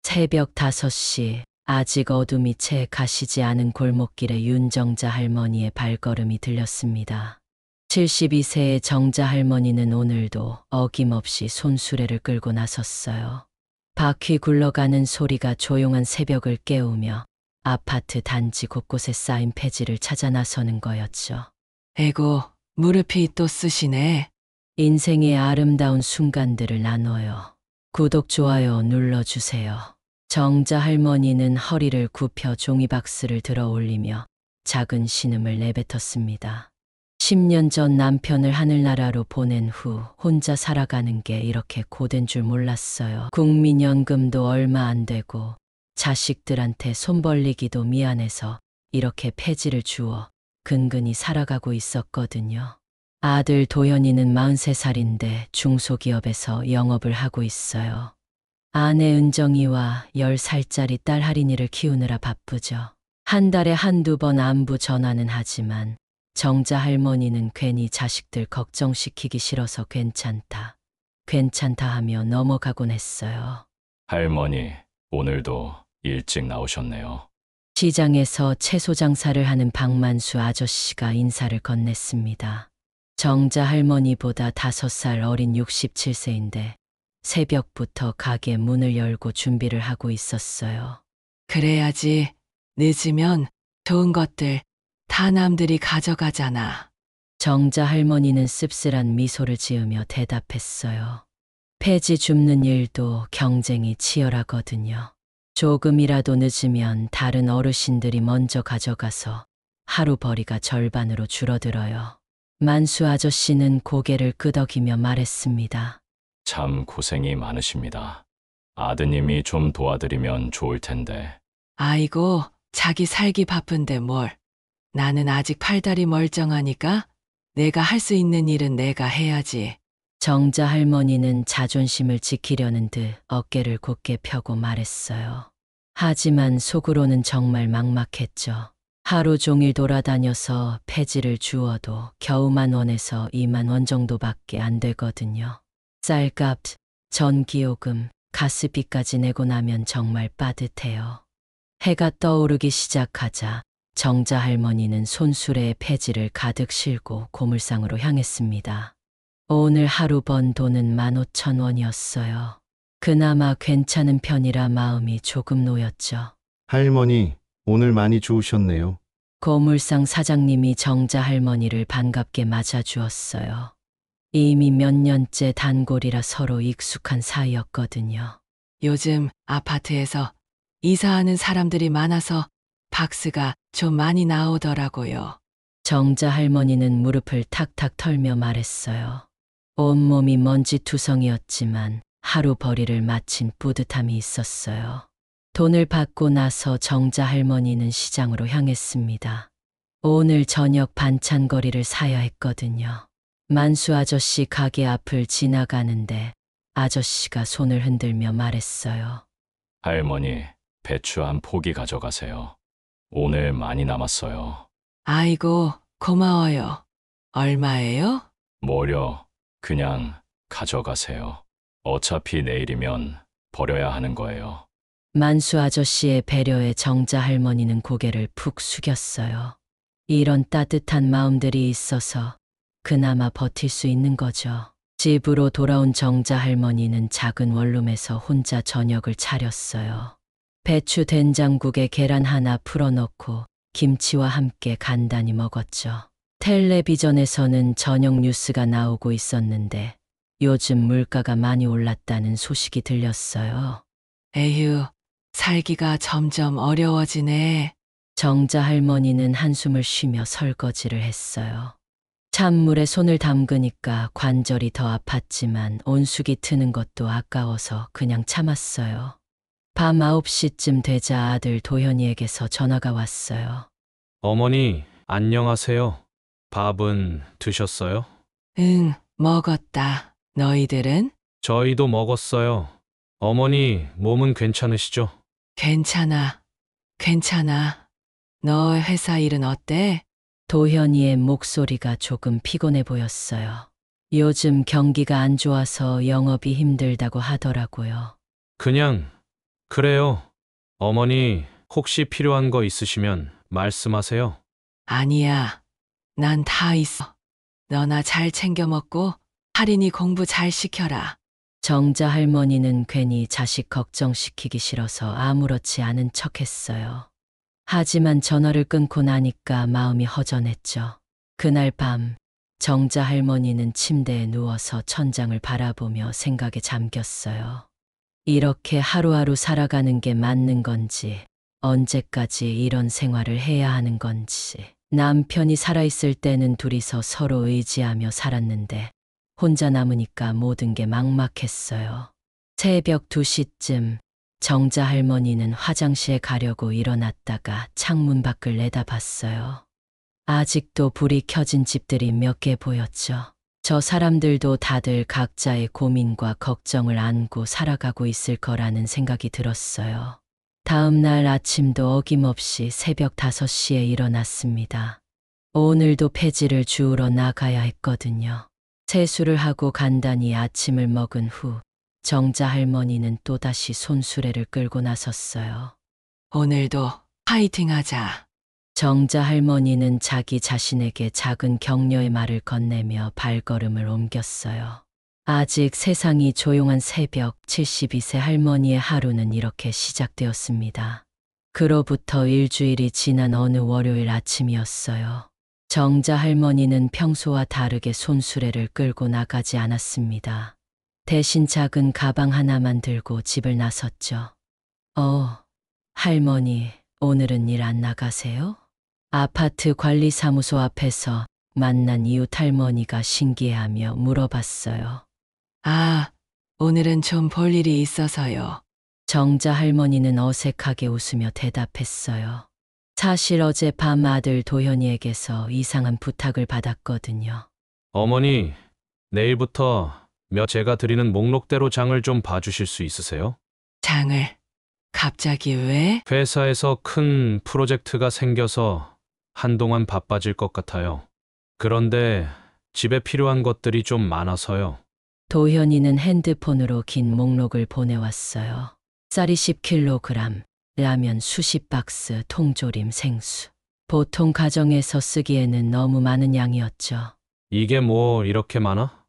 새벽 5시, 아직 어둠이 채 가시지 않은 골목길에 윤정자 할머니의 발걸음이 들렸습니다. 72세의 정자 할머니는 오늘도 어김없이 손수레를 끌고 나섰어요. 바퀴 굴러가는 소리가 조용한 새벽을 깨우며 아파트 단지 곳곳에 쌓인 폐지를 찾아 나서는 거였죠. 에고, 무릎이 또 쓰시네. 인생의 아름다운 순간들을 나눠요. 구독, 좋아요 눌러주세요. 정자 할머니는 허리를 굽혀 종이박스를 들어 올리며 작은 신음을 내뱉었습니다. 10년 전 남편을 하늘나라로 보낸 후 혼자 살아가는 게 이렇게 고된 줄 몰랐어요. 국민연금도 얼마 안 되고 자식들한테 손 벌리기도 미안해서 이렇게 폐지를 주워 근근히 살아가고 있었거든요. 아들 도현이는 43살인데 중소기업에서 영업을 하고 있어요. 아내 은정이와 10살짜리 딸 할인이를 키우느라 바쁘죠. 한 달에 한두 번 안부 전화는 하지만 정자 할머니는 괜히 자식들 걱정시키기 싫어서 괜찮다 하며 넘어가곤 했어요. 할머니, 오늘도 일찍 나오셨네요. 시장에서 채소 장사를 하는 박만수 아저씨가 인사를 건넸습니다. 정자 할머니보다 5살 어린 67세인데 새벽부터 가게 문을 열고 준비를 하고 있었어요. 그래야지. 늦으면 좋은 것들 다 남들이 가져가잖아. 정자 할머니는 씁쓸한 미소를 지으며 대답했어요. 폐지 줍는 일도 경쟁이 치열하거든요. 조금이라도 늦으면 다른 어르신들이 먼저 가져가서 하루 벌이가 절반으로 줄어들어요. 만수 아저씨는 고개를 끄덕이며 말했습니다. 참 고생이 많으십니다. 아드님이 좀 도와드리면 좋을 텐데. 아이고, 자기 살기 바쁜데 뭘. 나는 아직 팔다리 멀쩡하니까 내가 할 수 있는 일은 내가 해야지. 정자 할머니는 자존심을 지키려는 듯 어깨를 곧게 펴고 말했어요. 하지만 속으로는 정말 막막했죠. 하루 종일 돌아다녀서 폐지를 주워도 겨우 10,000원에서 20,000원 정도밖에 안 되거든요. 쌀값, 전기요금, 가스비까지 내고 나면 정말 빠듯해요. 해가 떠오르기 시작하자 정자 할머니는 손수레에 폐지를 가득 싣고 고물상으로 향했습니다. 오늘 하루 번 돈은 15,000원이었어요. 그나마 괜찮은 편이라 마음이 조금 놓였죠. 할머니, 오늘 많이 주우셨네요. 고물상 사장님이 정자 할머니를 반갑게 맞아주었어요. 이미 몇 년째 단골이라 서로 익숙한 사이였거든요. 요즘 아파트에서 이사하는 사람들이 많아서 박스가 좀 많이 나오더라고요. 정자 할머니는 무릎을 탁탁 털며 말했어요. 온몸이 먼지투성이었지만 하루 벌이를 마친 뿌듯함이 있었어요. 돈을 받고 나서 정자 할머니는 시장으로 향했습니다. 오늘 저녁 반찬거리를 사야 했거든요. 만수 아저씨 가게 앞을 지나가는데 아저씨가 손을 흔들며 말했어요. 할머니, 배추 한 포기 가져가세요. 오늘 많이 남았어요. 아이고, 고마워요. 얼마예요? 뭐려, 그냥 가져가세요. 어차피 내일이면 버려야 하는 거예요. 만수 아저씨의 배려에 정자 할머니는 고개를 푹 숙였어요. 이런 따뜻한 마음들이 있어서 그나마 버틸 수 있는 거죠. 집으로 돌아온 정자 할머니는 작은 원룸에서 혼자 저녁을 차렸어요. 배추 된장국에 계란 하나 풀어넣고 김치와 함께 간단히 먹었죠. 텔레비전에서는 저녁 뉴스가 나오고 있었는데 요즘 물가가 많이 올랐다는 소식이 들렸어요. 에휴, 살기가 점점 어려워지네. 정자 할머니는 한숨을 쉬며 설거지를 했어요. 찬물에 손을 담그니까 관절이 더 아팠지만 온수기 트는 것도 아까워서 그냥 참았어요. 밤 9시쯤 되자 아들 도현이에게서 전화가 왔어요. 어머니, 안녕하세요. 밥은 드셨어요? 응, 먹었다. 너희들은? 저희도 먹었어요. 어머니, 몸은 괜찮으시죠? 괜찮아. 괜찮아. 너 회사 일은 어때? 도현이의 목소리가 조금 피곤해 보였어요. 요즘 경기가 안 좋아서 영업이 힘들다고 하더라고요. 그냥 그래요. 어머니, 혹시 필요한 거 있으시면 말씀하세요. 아니야. 난 다 있어. 너나 잘 챙겨 먹고 할인이 공부 잘 시켜라. 정자 할머니는 괜히 자식 걱정시키기 싫어서 아무렇지 않은 척 했어요. 하지만 전화를 끊고 나니까 마음이 허전했죠. 그날 밤, 정자 할머니는 침대에 누워서 천장을 바라보며 생각에 잠겼어요. 이렇게 하루하루 살아가는 게 맞는 건지, 언제까지 이런 생활을 해야 하는 건지. 남편이 살아있을 때는 둘이서 서로 의지하며 살았는데, 혼자 남으니까 모든 게 막막했어요. 새벽 2시쯤 정자 할머니는 화장실에 가려고 일어났다가 창문 밖을 내다봤어요. 아직도 불이 켜진 집들이 몇 개 보였죠. 저 사람들도 다들 각자의 고민과 걱정을 안고 살아가고 있을 거라는 생각이 들었어요. 다음 날 아침도 어김없이 새벽 5시에 일어났습니다. 오늘도 폐지를 주우러 나가야 했거든요. 세수를 하고 간단히 아침을 먹은 후 정자 할머니는 또다시 손수레를 끌고 나섰어요. 오늘도 파이팅 하자. 정자 할머니는 자기 자신에게 작은 격려의 말을 건네며 발걸음을 옮겼어요. 아직 세상이 조용한 새벽 72세 할머니의 하루는 이렇게 시작되었습니다. 그로부터 일주일이 지난 어느 월요일 아침이었어요. 정자 할머니는 평소와 다르게 손수레를 끌고 나가지 않았습니다. 대신 작은 가방 하나만 들고 집을 나섰죠. 할머니, 오늘은 일 안 나가세요? 아파트 관리사무소 앞에서 만난 이웃 할머니가 신기해하며 물어봤어요. 아, 오늘은 좀 볼 일이 있어서요. 정자 할머니는 어색하게 웃으며 대답했어요. 사실 어젯밤 아들 도현이에게서 이상한 부탁을 받았거든요. 어머니, 내일부터 제가 드리는 목록대로 장을 좀 봐주실 수 있으세요? 장을 갑자기 왜? 회사에서 큰 프로젝트가 생겨서 한동안 바빠질 것 같아요. 그런데 집에 필요한 것들이 좀 많아서요. 도현이는 핸드폰으로 긴 목록을 보내왔어요. 쌀이 10kg, 라면 수십 박스, 통조림, 생수. 보통 가정에서 쓰기에는 너무 많은 양이었죠. 이게 뭐 이렇게 많아?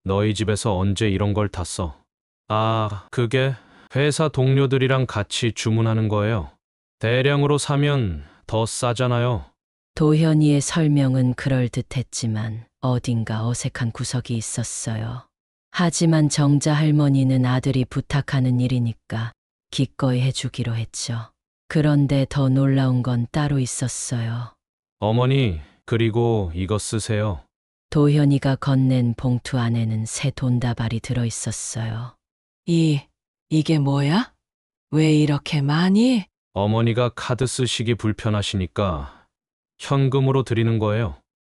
너희 집에서 언제 이런 걸 다 써? 아, 그게 회사 동료들이랑 같이 주문하는 거예요. 대량으로 사면 더 싸잖아요. 도현이의 설명은 그럴듯했지만 어딘가 어색한 구석이 있었어요. 하지만 정자 할머니는 아들이 부탁하는 일이니까 기꺼이 해주기로 했죠. 그런데 더 놀라운 건 따로 있었어요. 어머니, 그리고 이거 쓰세요. 도현이가 건넨 봉투 안에는 새 돈다발이 들어있었어요. 이게 뭐야? 왜 이렇게 많이? 어머니가 카드 쓰시기 불편하시니까 현금으로 드리는 거예요.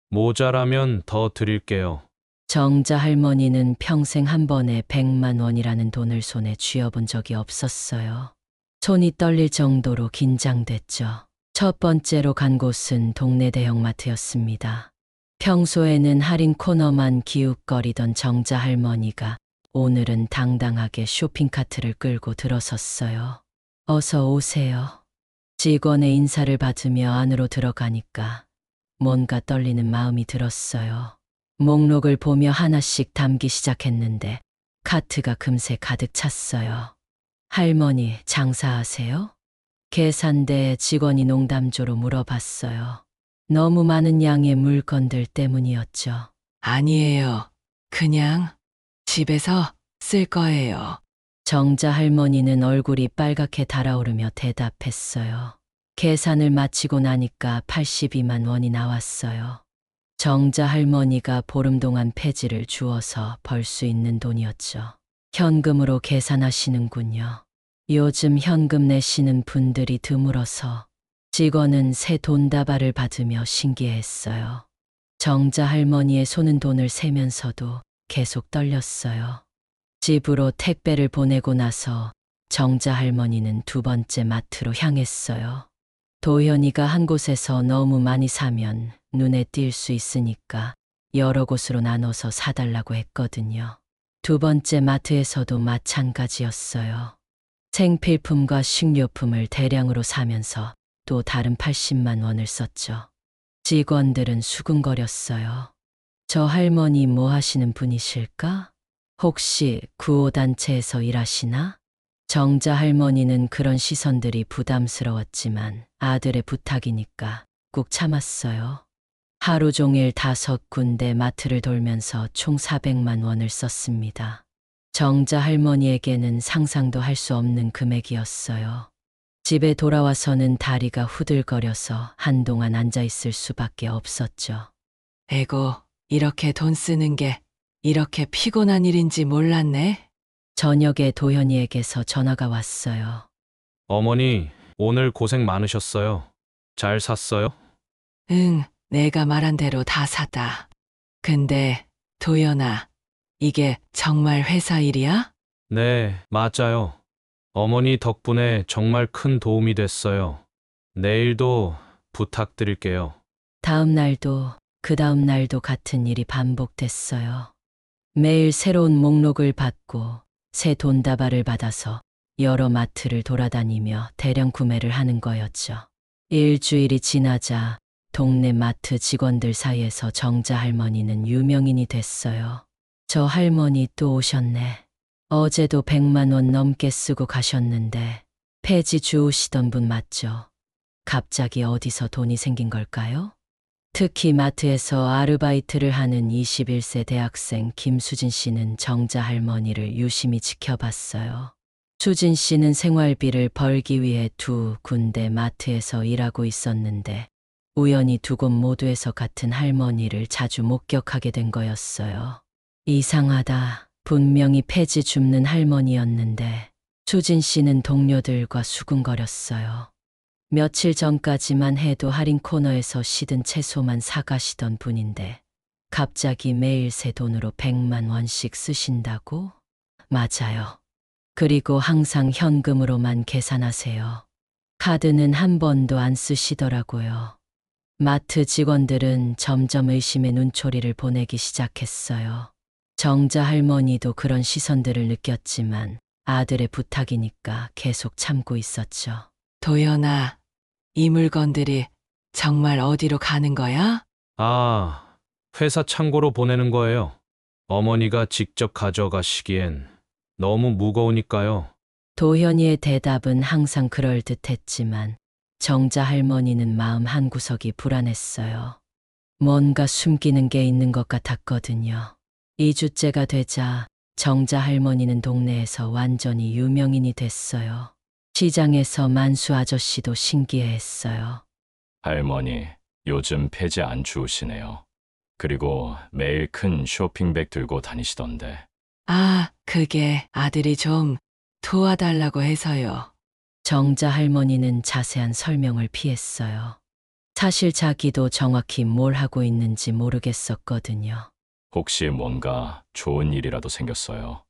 모자라면 더 드릴게요. 정자 할머니는 평생 한 번에 100만 원이라는 돈을 손에 쥐어본 적이 없었어요. 손이 떨릴 정도로 긴장됐죠. 첫 번째로 간 곳은 동네 대형마트였습니다. 평소에는 할인 코너만 기웃거리던 정자 할머니가 오늘은 당당하게 쇼핑카트를 끌고 들어섰어요. 어서 오세요. 직원의 인사를 받으며 안으로 들어가니까 뭔가 떨리는 마음이 들었어요. 목록을 보며 하나씩 담기 시작했는데 카트가 금세 가득 찼어요. 할머니, 장사하세요? 계산대에 직원이 농담조로 물어봤어요. 너무 많은 양의 물건들 때문이었죠. 아니에요. 그냥 집에서 쓸 거예요. 정자 할머니는 얼굴이 빨갛게 달아오르며 대답했어요. 계산을 마치고 나니까 82만 원이 나왔어요. 정자 할머니가 보름 동안 폐지를 주어서 벌 수 있는 돈이었죠. 현금으로 계산하시는군요. 요즘 현금 내시는 분들이 드물어서 직원은 새 돈다발을 받으며 신기해했어요. 정자 할머니의 손은 돈을 세면서도 계속 떨렸어요. 집으로 택배를 보내고 나서 정자 할머니는 두 번째 마트로 향했어요. 도현이가 한 곳에서 너무 많이 사면 눈에 띌 수 있으니까 여러 곳으로 나눠서 사달라고 했거든요. 두 번째 마트에서도 마찬가지였어요. 생필품과 식료품을 대량으로 사면서 또 다른 80만 원을 썼죠. 직원들은 수군거렸어요. 저 할머니 뭐 하시는 분이실까? 혹시 구호단체에서 일하시나? 정자 할머니는 그런 시선들이 부담스러웠지만 아들의 부탁이니까 꾹 참았어요. 하루 종일 5군데 마트를 돌면서 총 400만 원을 썼습니다. 정자 할머니에게는 상상도 할 수 없는 금액이었어요. 집에 돌아와서는 다리가 후들거려서 한동안 앉아 있을 수밖에 없었죠. 에고, 이렇게 돈 쓰는 게 이렇게 피곤한 일인지 몰랐네. 저녁에 도현이에게서 전화가 왔어요. 어머니, 오늘 고생 많으셨어요. 잘 샀어요? 응, 내가 말한 대로 다 샀다. 근데, 도연아, 이게 정말 회사 일이야? 네, 맞아요. 어머니 덕분에 정말 큰 도움이 됐어요. 내일도 부탁드릴게요. 다음 날도 그 다음 날도 같은 일이 반복됐어요. 매일 새로운 목록을 받고 새 돈다발을 받아서 여러 마트를 돌아다니며 대량 구매를 하는 거였죠. 일주일이 지나자 동네 마트 직원들 사이에서 정자 할머니는 유명인이 됐어요. 저 할머니 또 오셨네. 어제도 100만 원 넘게 쓰고 가셨는데 폐지 주우시던 분 맞죠? 갑자기 어디서 돈이 생긴 걸까요? 특히 마트에서 아르바이트를 하는 21세 대학생 김수진 씨는 정자 할머니를 유심히 지켜봤어요. 수진 씨는 생활비를 벌기 위해 2군데 마트에서 일하고 있었는데 우연히 2곳 모두에서 같은 할머니를 자주 목격하게 된 거였어요. 이상하다. 분명히 폐지 줍는 할머니였는데 수진 씨는 동료들과 수군거렸어요. 며칠 전까지만 해도 할인 코너에서 시든 채소만 사가시던 분인데 갑자기 매일 새 돈으로 100만 원씩 쓰신다고? 맞아요. 그리고 항상 현금으로만 계산하세요. 카드는 한 번도 안 쓰시더라고요. 마트 직원들은 점점 의심의 눈초리를 보내기 시작했어요. 정자 할머니도 그런 시선들을 느꼈지만 아들의 부탁이니까 계속 참고 있었죠. 도연아, 이 물건들이 정말 어디로 가는 거야? 아, 회사 창고로 보내는 거예요. 어머니가 직접 가져가시기엔 너무 무거우니까요. 도현이의 대답은 항상 그럴듯했지만 정자 할머니는 마음 한구석이 불안했어요. 뭔가 숨기는 게 있는 것 같았거든요. 2주째가 되자 정자 할머니는 동네에서 완전히 유명인이 됐어요. 시장에서 만수 아저씨도 신기해했어요. 할머니, 요즘 폐지 안 주우시네요. 그리고 매일 큰 쇼핑백 들고 다니시던데. 아, 그게 아들이 좀 도와달라고 해서요. 정자 할머니는 자세한 설명을 피했어요. 사실 자기도 정확히 뭘 하고 있는지 모르겠었거든요. 혹시 뭔가 좋은 일이라도 생겼어요?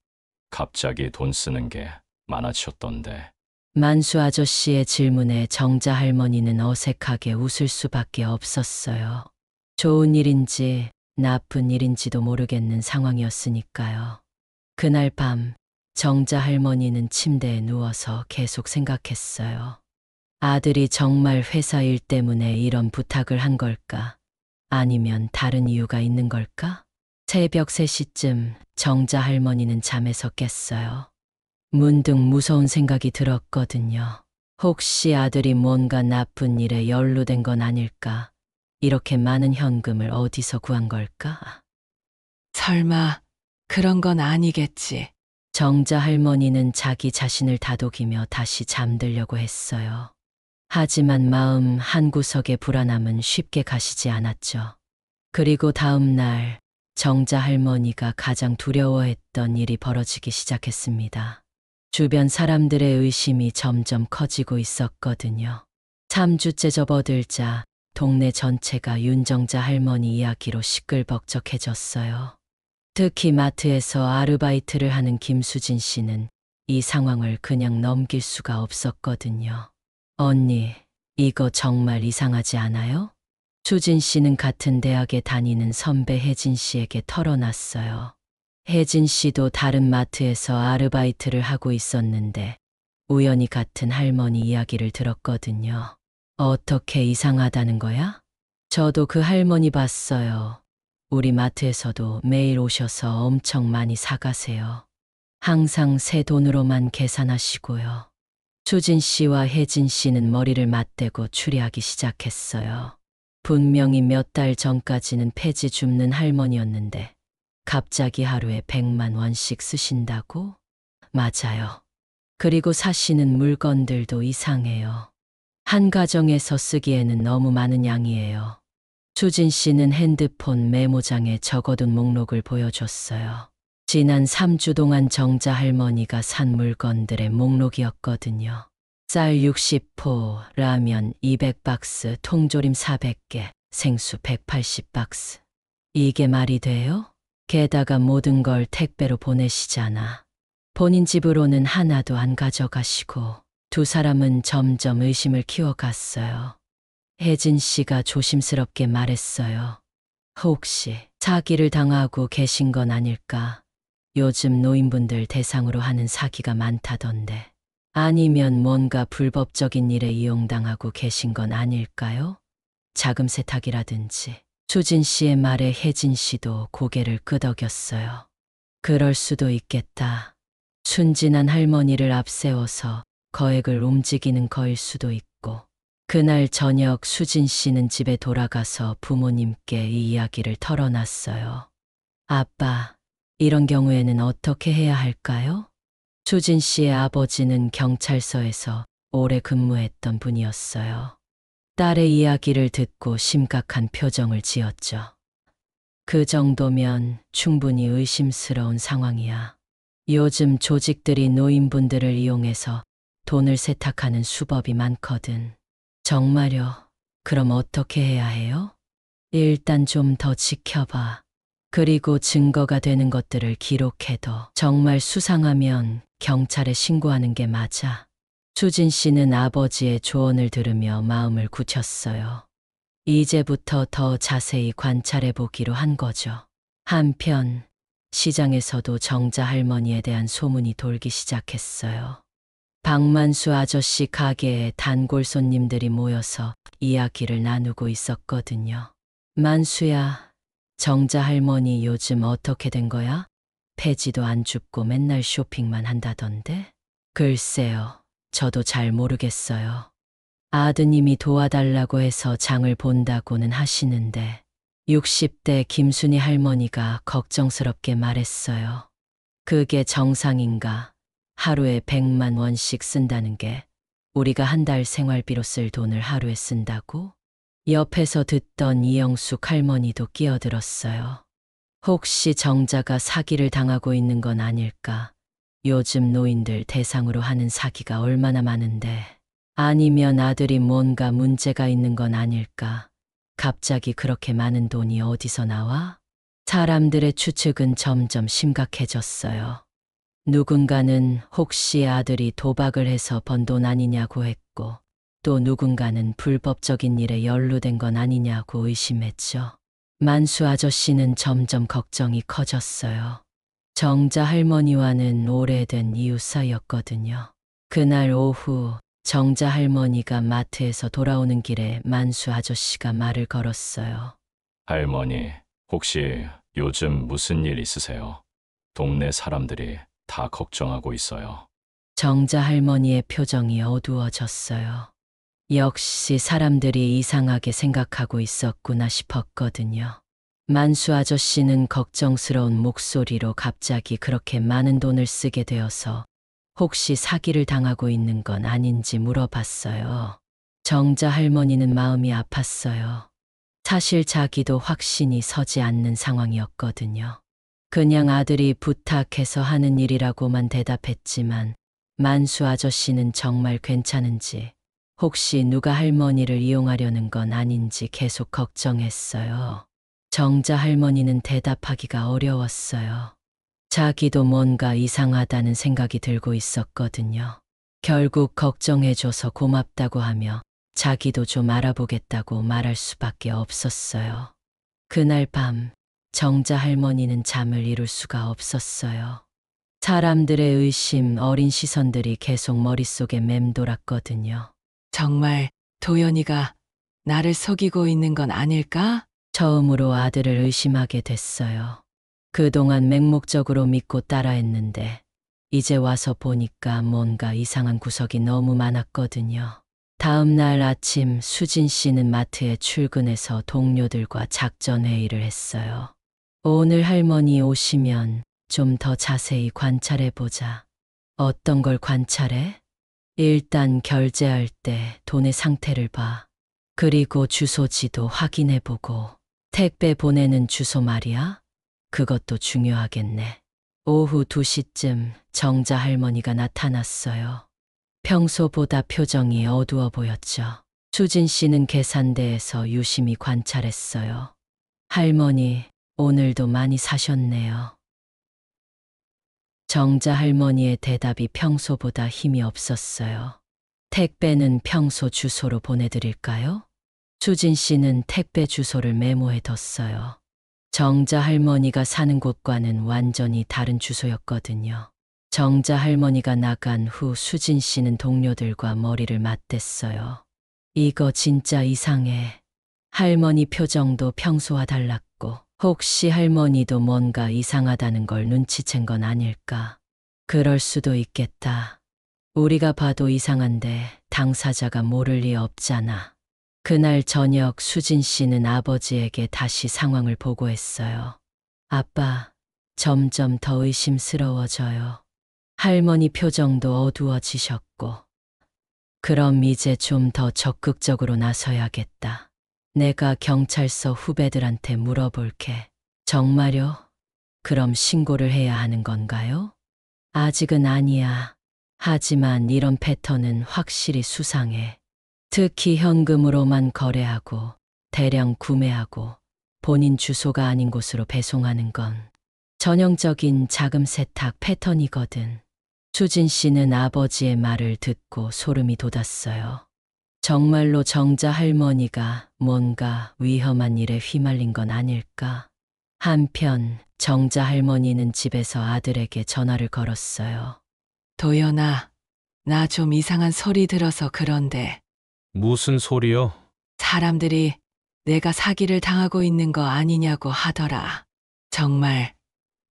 갑자기 돈 쓰는 게 많아지셨던데. 만수 아저씨의 질문에 정자 할머니는 어색하게 웃을 수밖에 없었어요. 좋은 일인지 나쁜 일인지도 모르겠는 상황이었으니까요. 그날 밤 정자 할머니는 침대에 누워서 계속 생각했어요. 아들이 정말 회사 일 때문에 이런 부탁을 한 걸까? 아니면 다른 이유가 있는 걸까? 새벽 3시쯤 정자 할머니는 잠에서 깼어요. 문득 무서운 생각이 들었거든요. 혹시 아들이 뭔가 나쁜 일에 연루된 건 아닐까? 이렇게 많은 현금을 어디서 구한 걸까? 설마 그런 건 아니겠지. 정자 할머니는 자기 자신을 다독이며 다시 잠들려고 했어요. 하지만 마음 한구석의 불안함은 쉽게 가시지 않았죠. 그리고 다음 날 정자 할머니가 가장 두려워했던 일이 벌어지기 시작했습니다. 주변 사람들의 의심이 점점 커지고 있었거든요. 3주째 접어들자 동네 전체가 윤정자 할머니 이야기로 시끌벅적해졌어요. 특히 마트에서 아르바이트를 하는 김수진 씨는 이 상황을 그냥 넘길 수가 없었거든요. 언니, 이거 정말 이상하지 않아요? 수진 씨는 같은 대학에 다니는 선배 혜진 씨에게 털어놨어요. 혜진 씨도 다른 마트에서 아르바이트를 하고 있었는데 우연히 같은 할머니 이야기를 들었거든요. 어떻게 이상하다는 거야? 저도 그 할머니 봤어요. 우리 마트에서도 매일 오셔서 엄청 많이 사가세요. 항상 새 돈으로만 계산하시고요. 수진 씨와 혜진 씨는 머리를 맞대고 추리하기 시작했어요. 분명히 몇 달 전까지는 폐지 줍는 할머니였는데 갑자기 하루에 100만 원씩 쓰신다고? 맞아요. 그리고 사시는 물건들도 이상해요. 한 가정에서 쓰기에는 너무 많은 양이에요. 수진 씨는 핸드폰 메모장에 적어둔 목록을 보여줬어요. 지난 3주 동안 정자 할머니가 산 물건들의 목록이었거든요. 쌀 60포, 라면 200박스, 통조림 400개, 생수 180박스. 이게 말이 돼요? 게다가 모든 걸 택배로 보내시잖아. 본인 집으로는 하나도 안 가져가시고 두 사람은 점점 의심을 키워갔어요. 혜진 씨가 조심스럽게 말했어요. 혹시 사기를 당하고 계신 건 아닐까? 요즘 노인분들 대상으로 하는 사기가 많다던데. 아니면 뭔가 불법적인 일에 이용당하고 계신 건 아닐까요? 자금 세탁이라든지. 수진 씨의 말에 혜진 씨도 고개를 끄덕였어요. 그럴 수도 있겠다. 순진한 할머니를 앞세워서 거액을 움직이는 거일 수도 있고. 그날 저녁 수진 씨는 집에 돌아가서 부모님께 이 이야기를 털어놨어요. 아빠, 이런 경우에는 어떻게 해야 할까요? 수진 씨의 아버지는 경찰서에서 오래 근무했던 분이었어요. 딸의 이야기를 듣고 심각한 표정을 지었죠. 그 정도면 충분히 의심스러운 상황이야. 요즘 조직들이 노인분들을 이용해서 돈을 세탁하는 수법이 많거든. 정말요? 그럼 어떻게 해야 해요? 일단 좀 더 지켜봐. 그리고 증거가 되는 것들을 기록해둬. 정말 수상하면 경찰에 신고하는 게 맞아. 수진 씨는 아버지의 조언을 들으며 마음을 굳혔어요. 이제부터 더 자세히 관찰해 보기로 한 거죠. 한편 시장에서도 정자 할머니에 대한 소문이 돌기 시작했어요. 박만수 아저씨 가게에 단골 손님들이 모여서 이야기를 나누고 있었거든요. 만수야, 정자 할머니 요즘 어떻게 된 거야? 폐지도 안 줍고 맨날 쇼핑만 한다던데? 글쎄요, 저도 잘 모르겠어요. 아드님이 도와달라고 해서 장을 본다고는 하시는데 60대 김순희 할머니가 걱정스럽게 말했어요. 그게 정상인가? 하루에 100만 원씩 쓴다는 게 우리가 한 달 생활비로 쓸 돈을 하루에 쓴다고? 옆에서 듣던 이영숙 할머니도 끼어들었어요. 혹시 정자가 사기를 당하고 있는 건 아닐까? 요즘 노인들 대상으로 하는 사기가 얼마나 많은데. 아니면 아들이 뭔가 문제가 있는 건 아닐까? 갑자기 그렇게 많은 돈이 어디서 나와? 사람들의 추측은 점점 심각해졌어요. 누군가는 혹시 아들이 도박을 해서 번 돈 아니냐고 했고, 또 누군가는 불법적인 일에 연루된 건 아니냐고 의심했죠. 만수 아저씨는 점점 걱정이 커졌어요. 정자 할머니와는 오래된 이웃 사이였거든요. 그날 오후 정자 할머니가 마트에서 돌아오는 길에 만수 아저씨가 말을 걸었어요. 할머니, 혹시 요즘 무슨 일 있으세요? 동네 사람들이 다 걱정하고 있어요. 정자 할머니의 표정이 어두워졌어요. 역시 사람들이 이상하게 생각하고 있었구나 싶었거든요. 만수 아저씨는 걱정스러운 목소리로 갑자기 그렇게 많은 돈을 쓰게 되어서 혹시 사기를 당하고 있는 건 아닌지 물어봤어요. 정자 할머니는 마음이 아팠어요. 사실 자기도 확신이 서지 않는 상황이었거든요. 그냥 아들이 부탁해서 하는 일이라고만 대답했지만 만수 아저씨는 정말 괜찮은지, 혹시 누가 할머니를 이용하려는 건 아닌지 계속 걱정했어요. 정자 할머니는 대답하기가 어려웠어요. 자기도 뭔가 이상하다는 생각이 들고 있었거든요. 결국 걱정해줘서 고맙다고 하며 자기도 좀 알아보겠다고 말할 수밖에 없었어요. 그날 밤 정자 할머니는 잠을 이룰 수가 없었어요. 사람들의 의심, 어린 시선들이 계속 머릿속에 맴돌았거든요. 정말 도연이가 나를 속이고 있는 건 아닐까? 처음으로 아들을 의심하게 됐어요. 그동안 맹목적으로 믿고 따라했는데 이제 와서 보니까 뭔가 이상한 구석이 너무 많았거든요. 다음 날 아침 수진 씨는 마트에 출근해서 동료들과 작전 회의를 했어요. 오늘 할머니 오시면 좀 더 자세히 관찰해 보자. 어떤 걸 관찰해? 일단 결제할 때 돈의 상태를 봐. 그리고 주소지도 확인해 보고. 택배 보내는 주소 말이야? 그것도 중요하겠네. 오후 2시쯤 정자 할머니가 나타났어요. 평소보다 표정이 어두워 보였죠. 수진 씨는 계산대에서 유심히 관찰했어요. 할머니, 오늘도 많이 사셨네요. 정자 할머니의 대답이 평소보다 힘이 없었어요. 택배는 평소 주소로 보내드릴까요? 수진 씨는 택배 주소를 메모해 뒀어요. 정자 할머니가 사는 곳과는 완전히 다른 주소였거든요. 정자 할머니가 나간 후 수진 씨는 동료들과 머리를 맞댔어요. 이거 진짜 이상해. 할머니 표정도 평소와 달랐고 혹시 할머니도 뭔가 이상하다는 걸 눈치챈 건 아닐까. 그럴 수도 있겠다. 우리가 봐도 이상한데 당사자가 모를 리 없잖아. 그날 저녁 수진 씨는 아버지에게 다시 상황을 보고했어요. 아빠, 점점 더 의심스러워져요. 할머니 표정도 어두워지셨고. 그럼 이제 좀 더 적극적으로 나서야겠다. 내가 경찰서 후배들한테 물어볼게. 정말요? 그럼 신고를 해야 하는 건가요? 아직은 아니야. 하지만 이런 패턴은 확실히 수상해. 특히 현금으로만 거래하고 대량 구매하고 본인 주소가 아닌 곳으로 배송하는 건 전형적인 자금 세탁 패턴이거든. 수진 씨는 아버지의 말을 듣고 소름이 돋았어요. 정말로 정자 할머니가 뭔가 위험한 일에 휘말린 건 아닐까. 한편 정자 할머니는 집에서 아들에게 전화를 걸었어요. 도연아, 나 좀 이상한 소리 들어서 그런데 무슨 소리요? 사람들이 내가 사기를 당하고 있는 거 아니냐고 하더라. 정말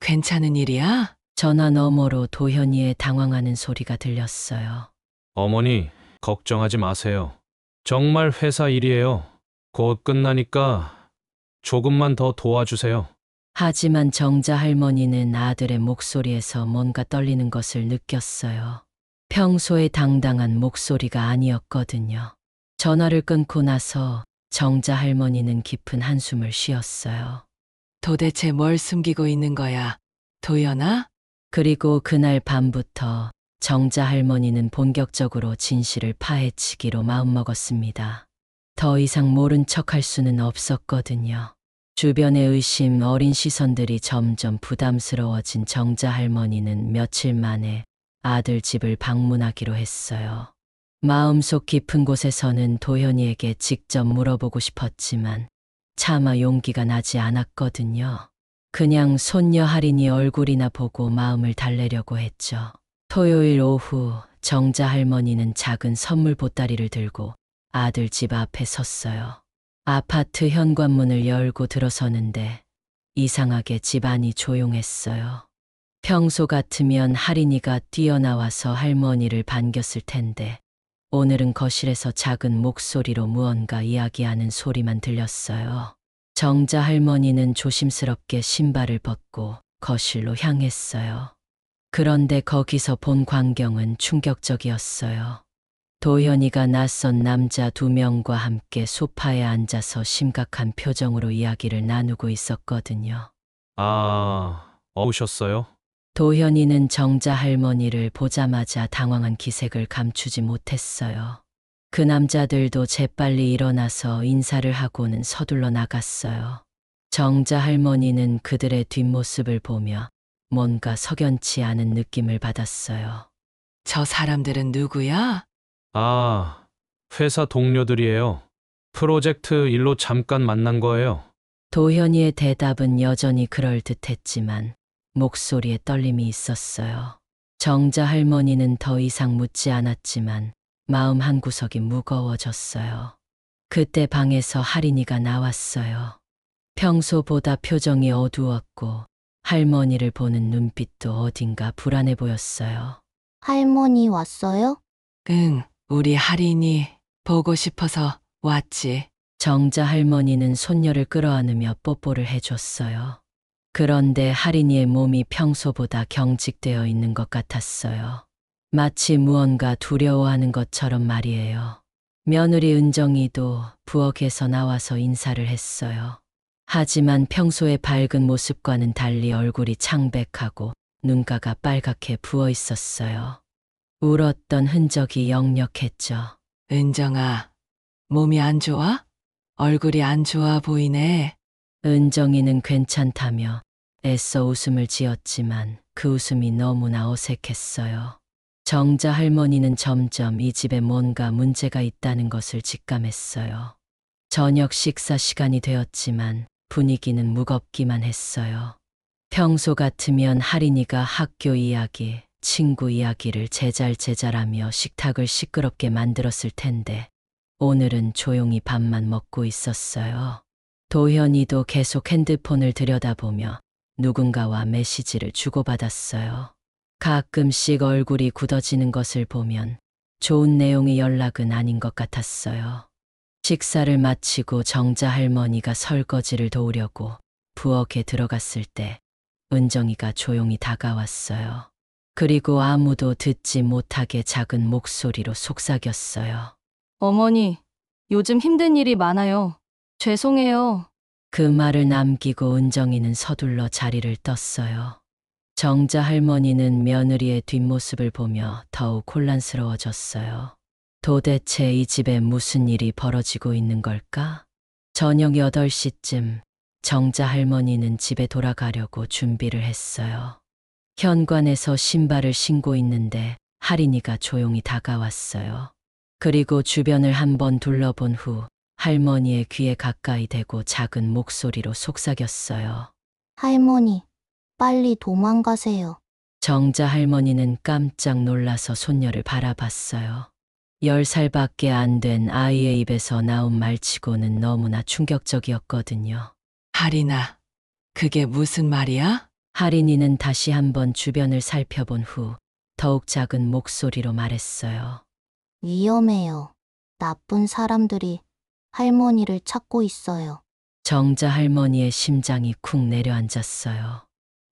괜찮은 일이야? 전화 너머로 도현이의 당황하는 소리가 들렸어요. 어머니, 걱정하지 마세요. 정말 회사 일이에요. 곧 끝나니까 조금만 더 도와주세요. 하지만 정자 할머니는 아들의 목소리에서 뭔가 떨리는 것을 느꼈어요. 평소의 당당한 목소리가 아니었거든요. 전화를 끊고 나서 정자 할머니는 깊은 한숨을 쉬었어요. 도대체 뭘 숨기고 있는 거야, 도연아? 그리고 그날 밤부터 정자 할머니는 본격적으로 진실을 파헤치기로 마음먹었습니다. 더 이상 모른 척할 수는 없었거든요. 주변의 의심, 어린 시선들이 점점 부담스러워진 정자 할머니는 며칠 만에 아들 집을 방문하기로 했어요. 마음속 깊은 곳에서는 도현이에게 직접 물어보고 싶었지만 차마 용기가 나지 않았거든요. 그냥 손녀 할인이 얼굴이나 보고 마음을 달래려고 했죠. 토요일 오후 정자 할머니는 작은 선물 보따리를 들고 아들 집 앞에 섰어요. 아파트 현관문을 열고 들어서는데 이상하게 집 안이 조용했어요. 평소 같으면 할인이가 뛰어나와서 할머니를 반겼을 텐데 오늘은 거실에서 작은 목소리로 무언가 이야기하는 소리만 들렸어요. 정자 할머니는 조심스럽게 신발을 벗고 거실로 향했어요. 그런데 거기서 본 광경은 충격적이었어요. 도현이가 낯선 남자 2명과 함께 소파에 앉아서 심각한 표정으로 이야기를 나누고 있었거든요. 오셨어요? 도현이는 정자 할머니를 보자마자 당황한 기색을 감추지 못했어요. 그 남자들도 재빨리 일어나서 인사를 하고는 서둘러 나갔어요. 정자 할머니는 그들의 뒷모습을 보며 뭔가 석연치 않은 느낌을 받았어요. 저 사람들은 누구야? 회사 동료들이에요. 프로젝트 일로 잠깐 만난 거예요. 도현이의 대답은 여전히 그럴듯했지만 목소리에 떨림이 있었어요. 정자 할머니는 더 이상 묻지 않았지만 마음 한구석이 무거워졌어요. 그때 방에서 할인이가 나왔어요. 평소보다 표정이 어두웠고 할머니를 보는 눈빛도 어딘가 불안해 보였어요. 할머니 왔어요? 응, 우리 할인이 보고 싶어서 왔지. 정자 할머니는 손녀를 끌어안으며 뽀뽀를 해줬어요. 그런데 할인이의 몸이 평소보다 경직되어 있는 것 같았어요. 마치 무언가 두려워하는 것처럼 말이에요. 며느리 은정이도 부엌에서 나와서 인사를 했어요. 하지만 평소의 밝은 모습과는 달리 얼굴이 창백하고 눈가가 빨갛게 부어 있었어요. 울었던 흔적이 역력했죠. 은정아, 몸이 안 좋아? 얼굴이 안 좋아 보이네. 은정이는 괜찮다며 애써 웃음을 지었지만 그 웃음이 너무나 어색했어요. 정자 할머니는 점점 이 집에 뭔가 문제가 있다는 것을 직감했어요. 저녁 식사 시간이 되었지만 분위기는 무겁기만 했어요. 평소 같으면 할인이가 학교 이야기, 친구 이야기를 제잘제잘하며 식탁을 시끄럽게 만들었을 텐데 오늘은 조용히 밥만 먹고 있었어요. 도현이도 계속 핸드폰을 들여다보며 누군가와 메시지를 주고받았어요. 가끔씩 얼굴이 굳어지는 것을 보면 좋은 내용의 연락은 아닌 것 같았어요. 식사를 마치고 정자 할머니가 설거지를 도우려고 부엌에 들어갔을 때 은정이가 조용히 다가왔어요. 그리고 아무도 듣지 못하게 작은 목소리로 속삭였어요. 어머니, 요즘 힘든 일이 많아요. 죄송해요. 그 말을 남기고 은정이는 서둘러 자리를 떴어요. 정자 할머니는 며느리의 뒷모습을 보며 더욱 혼란스러워졌어요. 도대체 이 집에 무슨 일이 벌어지고 있는 걸까? 저녁 8시쯤 정자 할머니는 집에 돌아가려고 준비를 했어요. 현관에서 신발을 신고 있는데 할인이가 조용히 다가왔어요. 그리고 주변을 한번 둘러본 후 할머니의 귀에 가까이 대고 작은 목소리로 속삭였어요. 할머니, 빨리 도망가세요. 정자 할머니는 깜짝 놀라서 손녀를 바라봤어요. 10살밖에 안 된 아이의 입에서 나온 말치고는 너무나 충격적이었거든요. 할인아, 그게 무슨 말이야? 할인이는 다시 한번 주변을 살펴본 후 더욱 작은 목소리로 말했어요. 위험해요. 나쁜 사람들이 할머니를 찾고 있어요. 정자 할머니의 심장이 쿵 내려앉았어요.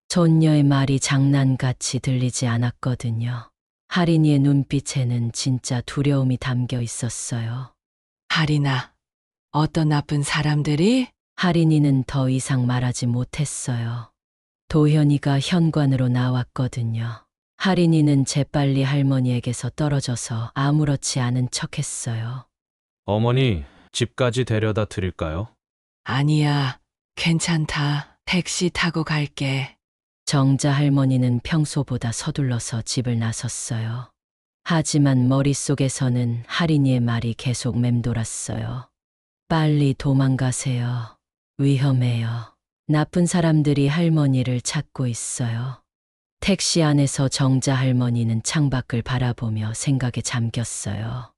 손녀의 말이 장난같이 들리지 않았거든요. 할인이의 눈빛에는 진짜 두려움이 담겨 있었어요. 할인아, 어떤 나쁜 사람들이? 할인이는 더 이상 말하지 못했어요. 도현이가 현관으로 나왔거든요. 할인이는 재빨리 할머니에게서 떨어져서 아무렇지 않은 척했어요. 어머니, 집까지 데려다 드릴까요? 아니야, 괜찮다. 택시 타고 갈게. 정자 할머니는 평소보다 서둘러서 집을 나섰어요. 하지만 머릿속에서는 할인이의 말이 계속 맴돌았어요. 빨리 도망가세요. 위험해요. 나쁜 사람들이 할머니를 찾고 있어요. 택시 안에서 정자 할머니는 창밖을 바라보며 생각에 잠겼어요.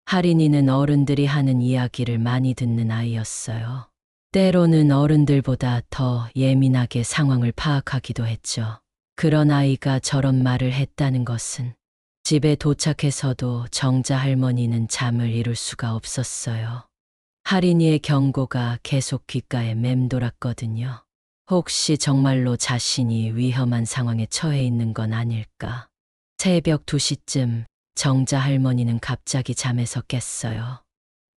할인이는 어른들이 하는 이야기를 많이 듣는 아이였어요. 때로는 어른들보다 더 예민하게 상황을 파악하기도 했죠. 그런 아이가 저런 말을 했다는 것은 집에 도착해서도 정자 할머니는 잠을 이룰 수가 없었어요. 할인이의 경고가 계속 귓가에 맴돌았거든요. 혹시 정말로 자신이 위험한 상황에 처해 있는 건 아닐까? 새벽 2시쯤 정자 할머니는 갑자기 잠에서 깼어요.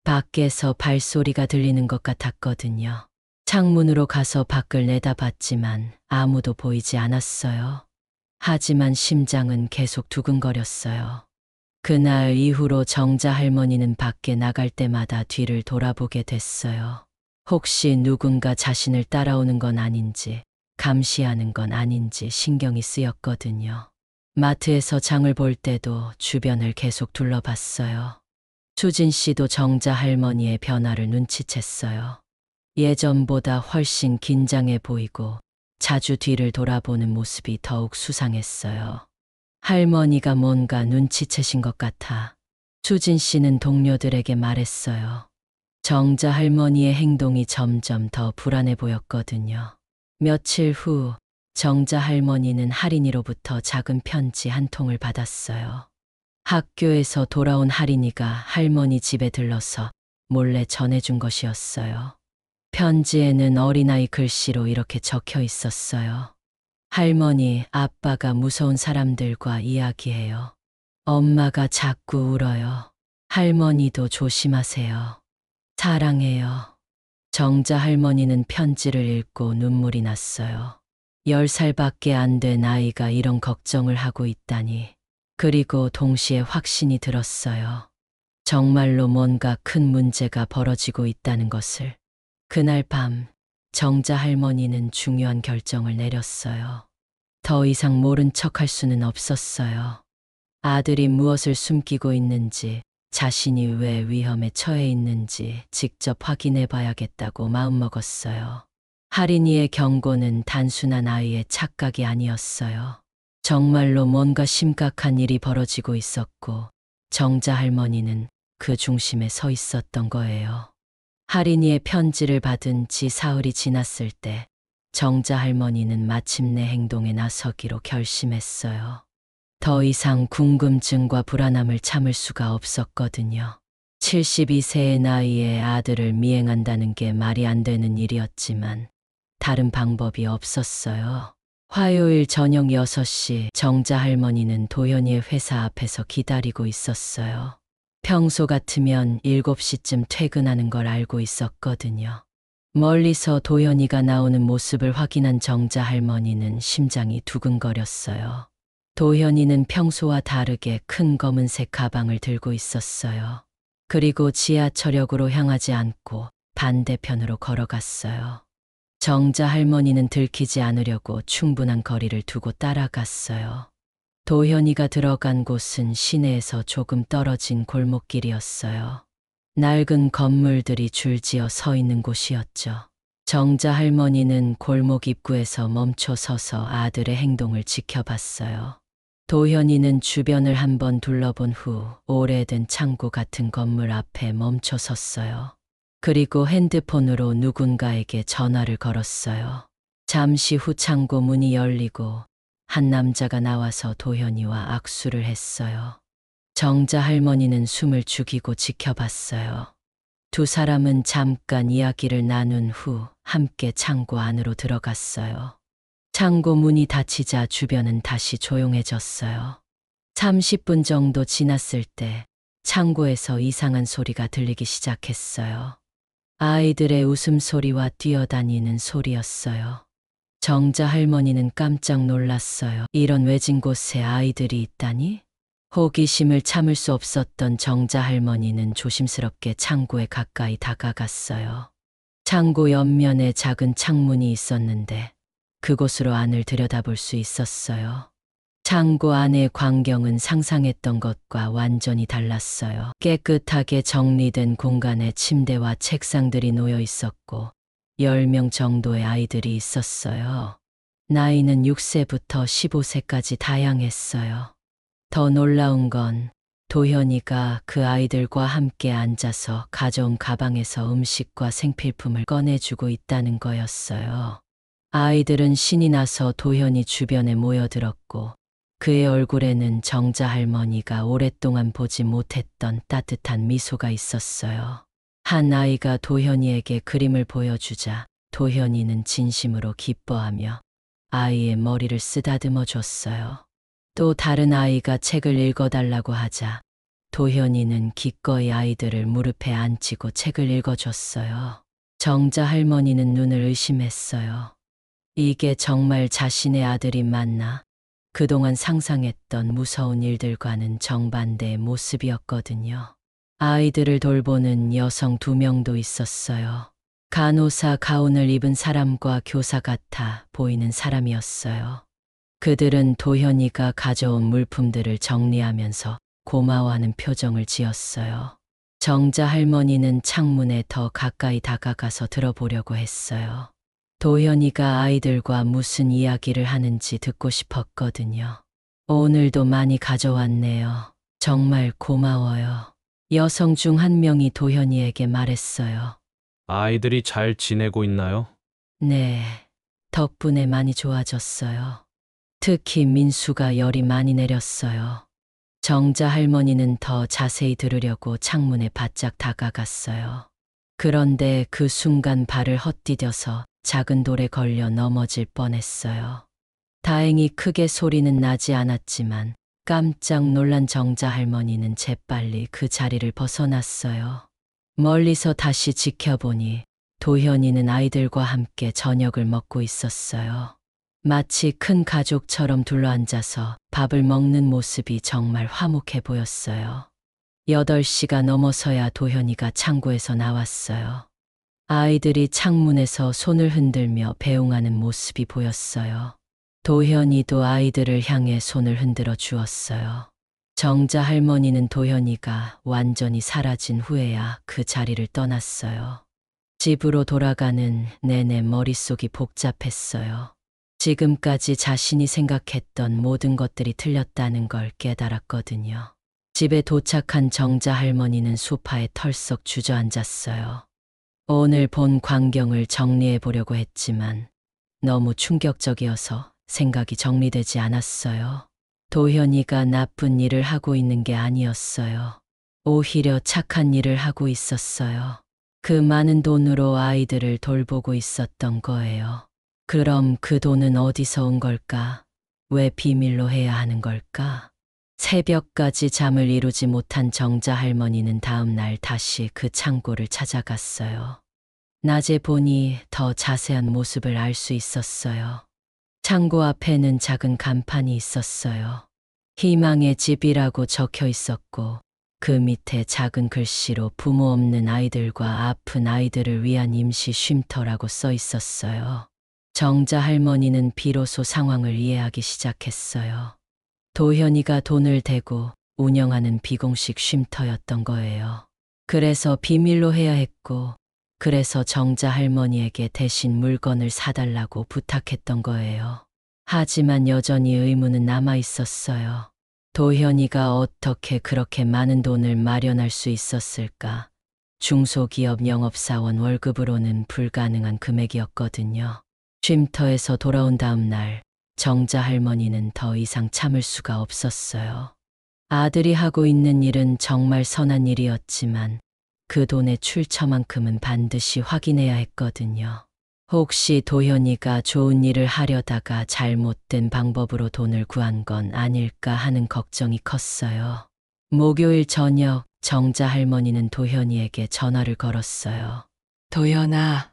밖에서 발소리가 들리는 것 같았거든요. 창문으로 가서 밖을 내다봤지만 아무도 보이지 않았어요. 하지만 심장은 계속 두근거렸어요. 그날 이후로 정자 할머니는 밖에 나갈 때마다 뒤를 돌아보게 됐어요. 혹시 누군가 자신을 따라오는 건 아닌지, 감시하는 건 아닌지 신경이 쓰였거든요. 마트에서 장을 볼 때도 주변을 계속 둘러봤어요. 수진 씨도 정자 할머니의 변화를 눈치챘어요. 예전보다 훨씬 긴장해 보이고 자주 뒤를 돌아보는 모습이 더욱 수상했어요. 할머니가 뭔가 눈치채신 것 같아 수진 씨는 동료들에게 말했어요. 정자 할머니의 행동이 점점 더 불안해 보였거든요. 며칠 후 정자 할머니는 할인이로부터 작은 편지 한 통을 받았어요. 학교에서 돌아온 할인이가 할머니 집에 들러서 몰래 전해준 것이었어요. 편지에는 어린아이 글씨로 이렇게 적혀 있었어요. 할머니, 아빠가 무서운 사람들과 이야기해요. 엄마가 자꾸 울어요. 할머니도 조심하세요. 사랑해요. 정자 할머니는 편지를 읽고 눈물이 났어요. 10살밖에 안 된 아이가 이런 걱정을 하고 있다니. 그리고 동시에 확신이 들었어요. 정말로 뭔가 큰 문제가 벌어지고 있다는 것을. 그날 밤 정자 할머니는 중요한 결정을 내렸어요. 더 이상 모른 척할 수는 없었어요. 아들이 무엇을 숨기고 있는지, 자신이 왜 위험에 처해 있는지 직접 확인해 봐야겠다고 마음먹었어요. 할인이의 경고는 단순한 아이의 착각이 아니었어요. 정말로 뭔가 심각한 일이 벌어지고 있었고 정자 할머니는 그 중심에 서 있었던 거예요. 할인이의 편지를 받은 지 사흘이 지났을 때 정자 할머니는 마침내 행동에 나서기로 결심했어요. 더 이상 궁금증과 불안함을 참을 수가 없었거든요. 72세의 나이에 아들을 미행한다는 게 말이 안 되는 일이었지만 다른 방법이 없었어요. 화요일 저녁 6시 정자 할머니는 도현이의 회사 앞에서 기다리고 있었어요. 평소 같으면 7시쯤 퇴근하는 걸 알고 있었거든요. 멀리서 도현이가 나오는 모습을 확인한 정자 할머니는 심장이 두근거렸어요. 도현이는 평소와 다르게 큰 검은색 가방을 들고 있었어요. 그리고 지하철역으로 향하지 않고 반대편으로 걸어갔어요. 정자 할머니는 들키지 않으려고 충분한 거리를 두고 따라갔어요. 도현이가 들어간 곳은 시내에서 조금 떨어진 골목길이었어요. 낡은 건물들이 줄지어 서 있는 곳이었죠. 정자 할머니는 골목 입구에서 멈춰 서서 아들의 행동을 지켜봤어요. 도현이는 주변을 한번 둘러본 후 오래된 창고 같은 건물 앞에 멈춰 섰어요. 그리고 핸드폰으로 누군가에게 전화를 걸었어요. 잠시 후 창고 문이 열리고 한 남자가 나와서 도현이와 악수를 했어요. 정자 할머니는 숨을 죽이고 지켜봤어요. 두 사람은 잠깐 이야기를 나눈 후 함께 창고 안으로 들어갔어요. 창고 문이 닫히자 주변은 다시 조용해졌어요. 30분 정도 지났을 때 창고에서 이상한 소리가 들리기 시작했어요. 아이들의 웃음소리와 뛰어다니는 소리였어요. 정자 할머니는 깜짝 놀랐어요. 이런 외진 곳에 아이들이 있다니? 호기심을 참을 수 없었던 정자 할머니는 조심스럽게 창고에 가까이 다가갔어요. 창고 옆면에 작은 창문이 있었는데 그곳으로 안을 들여다볼 수 있었어요. 창고 안의 광경은 상상했던 것과 완전히 달랐어요. 깨끗하게 정리된 공간에 침대와 책상들이 놓여 있었고 10명 정도의 아이들이 있었어요. 나이는 6세부터 15세까지 다양했어요. 더 놀라운 건 도현이가 그 아이들과 함께 앉아서 가져온 가방에서 음식과 생필품을 꺼내주고 있다는 거였어요. 아이들은 신이 나서 도현이 주변에 모여들었고 그의 얼굴에는 정자 할머니가 오랫동안 보지 못했던 따뜻한 미소가 있었어요. 한 아이가 도현이에게 그림을 보여주자 도현이는 진심으로 기뻐하며 아이의 머리를 쓰다듬어 줬어요. 또 다른 아이가 책을 읽어달라고 하자 도현이는 기꺼이 아이들을 무릎에 앉히고 책을 읽어줬어요. 정자 할머니는 눈을 의심했어요. 이게 정말 자신의 아들이 맞나? 그동안 상상했던 무서운 일들과는 정반대의 모습이었거든요. 아이들을 돌보는 여성 2명도 있었어요. 간호사 가운을 입은 사람과 교사 같아 보이는 사람이었어요. 그들은 도현이가 가져온 물품들을 정리하면서 고마워하는 표정을 지었어요. 정자 할머니는 창문에 더 가까이 다가가서 들어보려고 했어요. 도현이가 아이들과 무슨 이야기를 하는지 듣고 싶었거든요. 오늘도 많이 가져왔네요. 정말 고마워요. 여성 중 한 명이 도현이에게 말했어요. 아이들이 잘 지내고 있나요? 네, 덕분에 많이 좋아졌어요. 특히 민수가 열이 많이 내렸어요. 정자 할머니는 더 자세히 들으려고 창문에 바짝 다가갔어요. 그런데 그 순간 발을 헛디뎌서 작은 돌에 걸려 넘어질 뻔했어요. 다행히 크게 소리는 나지 않았지만 깜짝 놀란 정자 할머니는 재빨리 그 자리를 벗어났어요. 멀리서 다시 지켜보니 도현이는 아이들과 함께 저녁을 먹고 있었어요. 마치 큰 가족처럼 둘러앉아서 밥을 먹는 모습이 정말 화목해 보였어요. 8시가 넘어서야 도현이가 창고에서 나왔어요. 아이들이 창문에서 손을 흔들며 배웅하는 모습이 보였어요. 도현이도 아이들을 향해 손을 흔들어 주었어요. 정자 할머니는 도현이가 완전히 사라진 후에야 그 자리를 떠났어요. 집으로 돌아가는 내내 머릿속이 복잡했어요. 지금까지 자신이 생각했던 모든 것들이 틀렸다는 걸 깨달았거든요. 집에 도착한 정자 할머니는 소파에 털썩 주저앉았어요. 오늘 본 광경을 정리해 보려고 했지만 너무 충격적이어서 생각이 정리되지 않았어요. 도현이가 나쁜 일을 하고 있는 게 아니었어요. 오히려 착한 일을 하고 있었어요. 그 많은 돈으로 아이들을 돌보고 있었던 거예요. 그럼 그 돈은 어디서 온 걸까? 왜 비밀로 해야 하는 걸까? 새벽까지 잠을 이루지 못한 정자 할머니는 다음 날 다시 그 창고를 찾아갔어요. 낮에 보니 더 자세한 모습을 알 수 있었어요. 창고 앞에는 작은 간판이 있었어요. 희망의 집이라고 적혀 있었고 그 밑에 작은 글씨로 부모 없는 아이들과 아픈 아이들을 위한 임시 쉼터라고 써 있었어요. 정자 할머니는 비로소 상황을 이해하기 시작했어요. 도현이가 돈을 대고 운영하는 비공식 쉼터였던 거예요. 그래서 비밀로 해야 했고, 그래서 정자 할머니에게 대신 물건을 사달라고 부탁했던 거예요. 하지만 여전히 의문은 남아 있었어요. 도현이가 어떻게 그렇게 많은 돈을 마련할 수 있었을까? 중소기업 영업사원 월급으로는 불가능한 금액이었거든요. 쉼터에서 돌아온 다음 날, 정자 할머니는 더 이상 참을 수가 없었어요. 아들이 하고 있는 일은 정말 선한 일이었지만 그 돈의 출처만큼은 반드시 확인해야 했거든요. 혹시 도현이가 좋은 일을 하려다가 잘못된 방법으로 돈을 구한 건 아닐까 하는 걱정이 컸어요. 목요일 저녁 정자 할머니는 도현이에게 전화를 걸었어요. 도현아,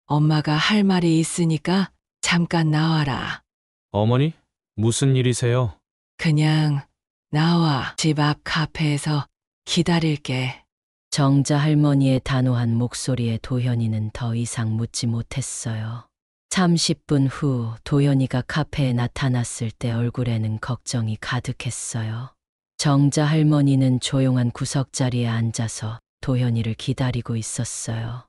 엄마가 할 말이 있으니까 잠깐 나와라. 어머니, 무슨 일이세요? 그냥 나와. 집 앞 카페에서 기다릴게. 정자 할머니의 단호한 목소리에 도현이는 더 이상 묻지 못했어요. 30분 후 도현이가 카페에 나타났을 때 얼굴에는 걱정이 가득했어요. 정자 할머니는 조용한 구석자리에 앉아서 도현이를 기다리고 있었어요.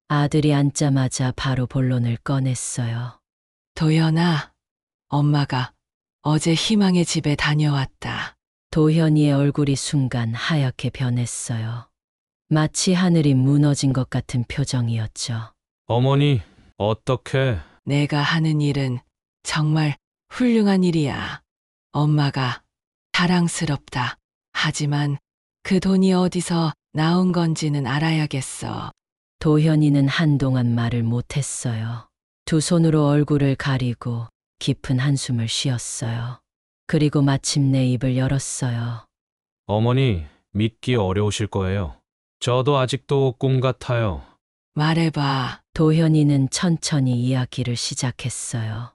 아들이 앉자마자 바로 본론을 꺼냈어요. 도현아, 엄마가 어제 희망의 집에 다녀왔다. 도현이의 얼굴이 순간 하얗게 변했어요. 마치 하늘이 무너진 것 같은 표정이었죠. 어머니, 어떻게? 내가 하는 일은 정말 훌륭한 일이야. 엄마가 자랑스럽다. 하지만 그 돈이 어디서 나온 건지는 알아야겠어. 도현이는 한동안 말을 못했어요. 두 손으로 얼굴을 가리고 깊은 한숨을 쉬었어요. 그리고 마침내 입을 열었어요. 어머니, 믿기 어려우실 거예요. 저도 아직도 꿈 같아요. 말해봐. 도현이는 천천히 이야기를 시작했어요.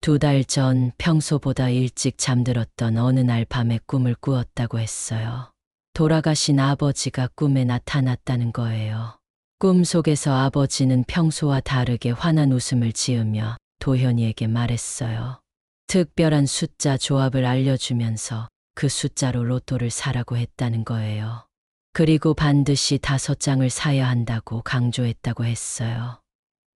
2달 전 평소보다 일찍 잠들었던 어느 날 밤에 꿈을 꾸었다고 했어요. 돌아가신 아버지가 꿈에 나타났다는 거예요. 꿈속에서 아버지는 평소와 다르게 환한 웃음을 지으며 도현이에게 말했어요. 특별한 숫자 조합을 알려주면서 그 숫자로 로또를 사라고 했다는 거예요. 그리고 반드시 5장을 사야 한다고 강조했다고 했어요.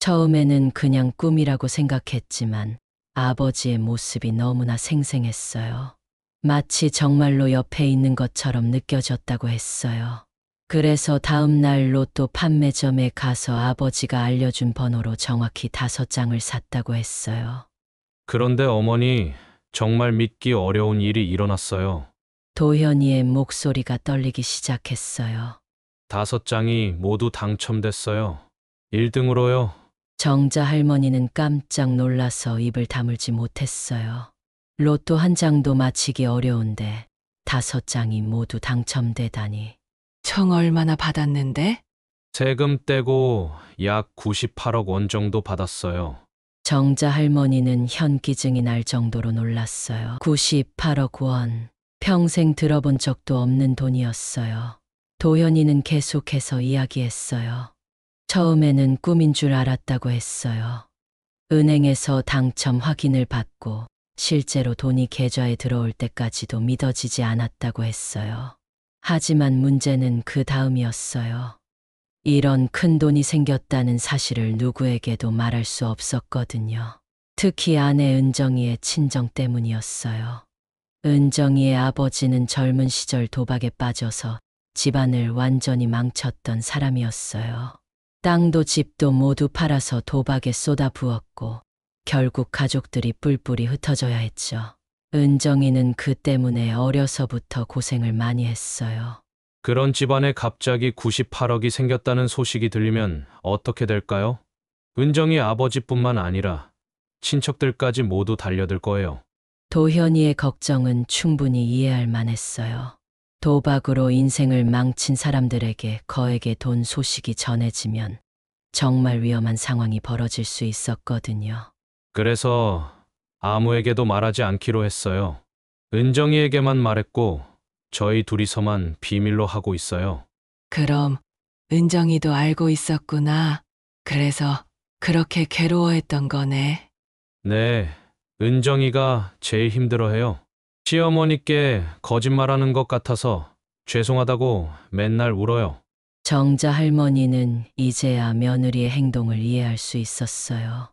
처음에는 그냥 꿈이라고 생각했지만 아버지의 모습이 너무나 생생했어요. 마치 정말로 옆에 있는 것처럼 느껴졌다고 했어요. 그래서 다음 날 로또 판매점에 가서 아버지가 알려준 번호로 정확히 5장을 샀다고 했어요. 그런데 어머니, 정말 믿기 어려운 일이 일어났어요. 도현이의 목소리가 떨리기 시작했어요. 5장이 모두 당첨됐어요. 1등으로요. 정자 할머니는 깜짝 놀라서 입을 다물지 못했어요. 로또 한 장도 맞히기 어려운데 5장이 모두 당첨되다니. 총 얼마나 받았는데? 세금 떼고 약 98억 원 정도 받았어요. 정자 할머니는 현기증이 날 정도로 놀랐어요. 98억 원. 평생 들어본 적도 없는 돈이었어요. 도현이는 계속해서 이야기했어요. 처음에는 꿈인 줄 알았다고 했어요. 은행에서 당첨 확인을 받고 실제로 돈이 계좌에 들어올 때까지도 믿어지지 않았다고 했어요. 하지만 문제는 그 다음이었어요. 이런 큰 돈이 생겼다는 사실을 누구에게도 말할 수 없었거든요. 특히 아내 은정이의 친정 때문이었어요. 은정이의 아버지는 젊은 시절 도박에 빠져서 집안을 완전히 망쳤던 사람이었어요. 땅도 집도 모두 팔아서 도박에 쏟아부었고 결국 가족들이 뿔뿔이 흩어져야 했죠. 은정이는 그 때문에 어려서부터 고생을 많이 했어요. 그런 집안에 갑자기 98억이 생겼다는 소식이 들리면 어떻게 될까요? 은정이 아버지뿐만 아니라 친척들까지 모두 달려들 거예요. 도현이의 걱정은 충분히 이해할 만했어요. 도박으로 인생을 망친 사람들에게 거액의 돈 소식이 전해지면 정말 위험한 상황이 벌어질 수 있었거든요. 그래서 아무에게도 말하지 않기로 했어요. 은정이에게만 말했고 저희 둘이서만 비밀로 하고 있어요. 그럼 은정이도 알고 있었구나. 그래서 그렇게 괴로워했던 거네. 네, 은정이가 제일 힘들어해요. 시어머니께 거짓말하는 것 같아서 죄송하다고 맨날 울어요. 정자 할머니는 이제야 며느리의 행동을 이해할 수 있었어요.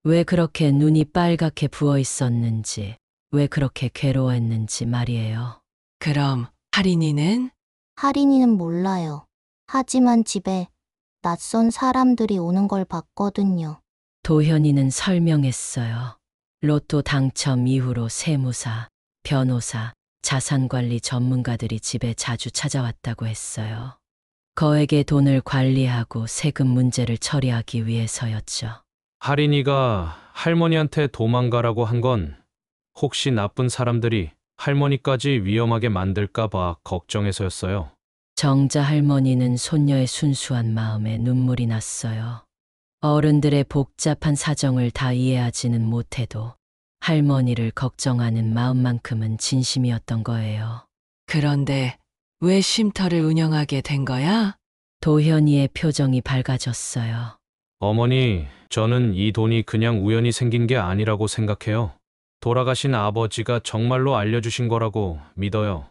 왜 그렇게 눈이 빨갛게 부어 있었는지, 왜 그렇게 괴로워했는지 말이에요. 그럼 할인이는? 할인이는 몰라요. 하지만 집에 낯선 사람들이 오는 걸 봤거든요. 도현이는 설명했어요. 로또 당첨 이후로 세무사, 변호사, 자산관리 전문가들이 집에 자주 찾아왔다고 했어요. 거액의 돈을 관리하고 세금 문제를 처리하기 위해서였죠. 할인이가 할머니한테 도망가라고 한 건 혹시 나쁜 사람들이 할머니까지 위험하게 만들까봐 걱정해서였어요. 정자 할머니는 손녀의 순수한 마음에 눈물이 났어요. 어른들의 복잡한 사정을 다 이해하지는 못해도 할머니를 걱정하는 마음만큼은 진심이었던 거예요. 그런데 왜 쉼터를 운영하게 된 거야? 도현이의 표정이 밝아졌어요. 어머니, 저는 이 돈이 그냥 우연히 생긴 게 아니라고 생각해요. 돌아가신 아버지가 정말로 알려주신 거라고 믿어요.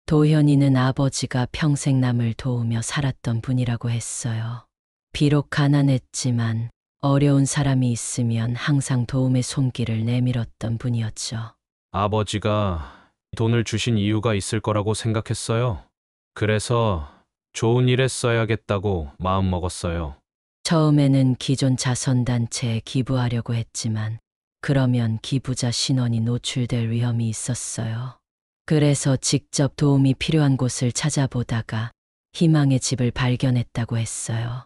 도현이는 아버지가 평생 남을 도우며 살았던 분이라고 했어요. 비록 가난했지만 어려운 사람이 있으면 항상 도움의 손길을 내밀었던 분이었죠. 아버지가 돈을 주신 이유가 있을 거라고 생각했어요. 그래서 좋은 일에 써야겠다고 마음먹었어요. 처음에는 기존 자선단체에 기부하려고 했지만 그러면 기부자 신원이 노출될 위험이 있었어요. 그래서 직접 도움이 필요한 곳을 찾아보다가 희망의 집을 발견했다고 했어요.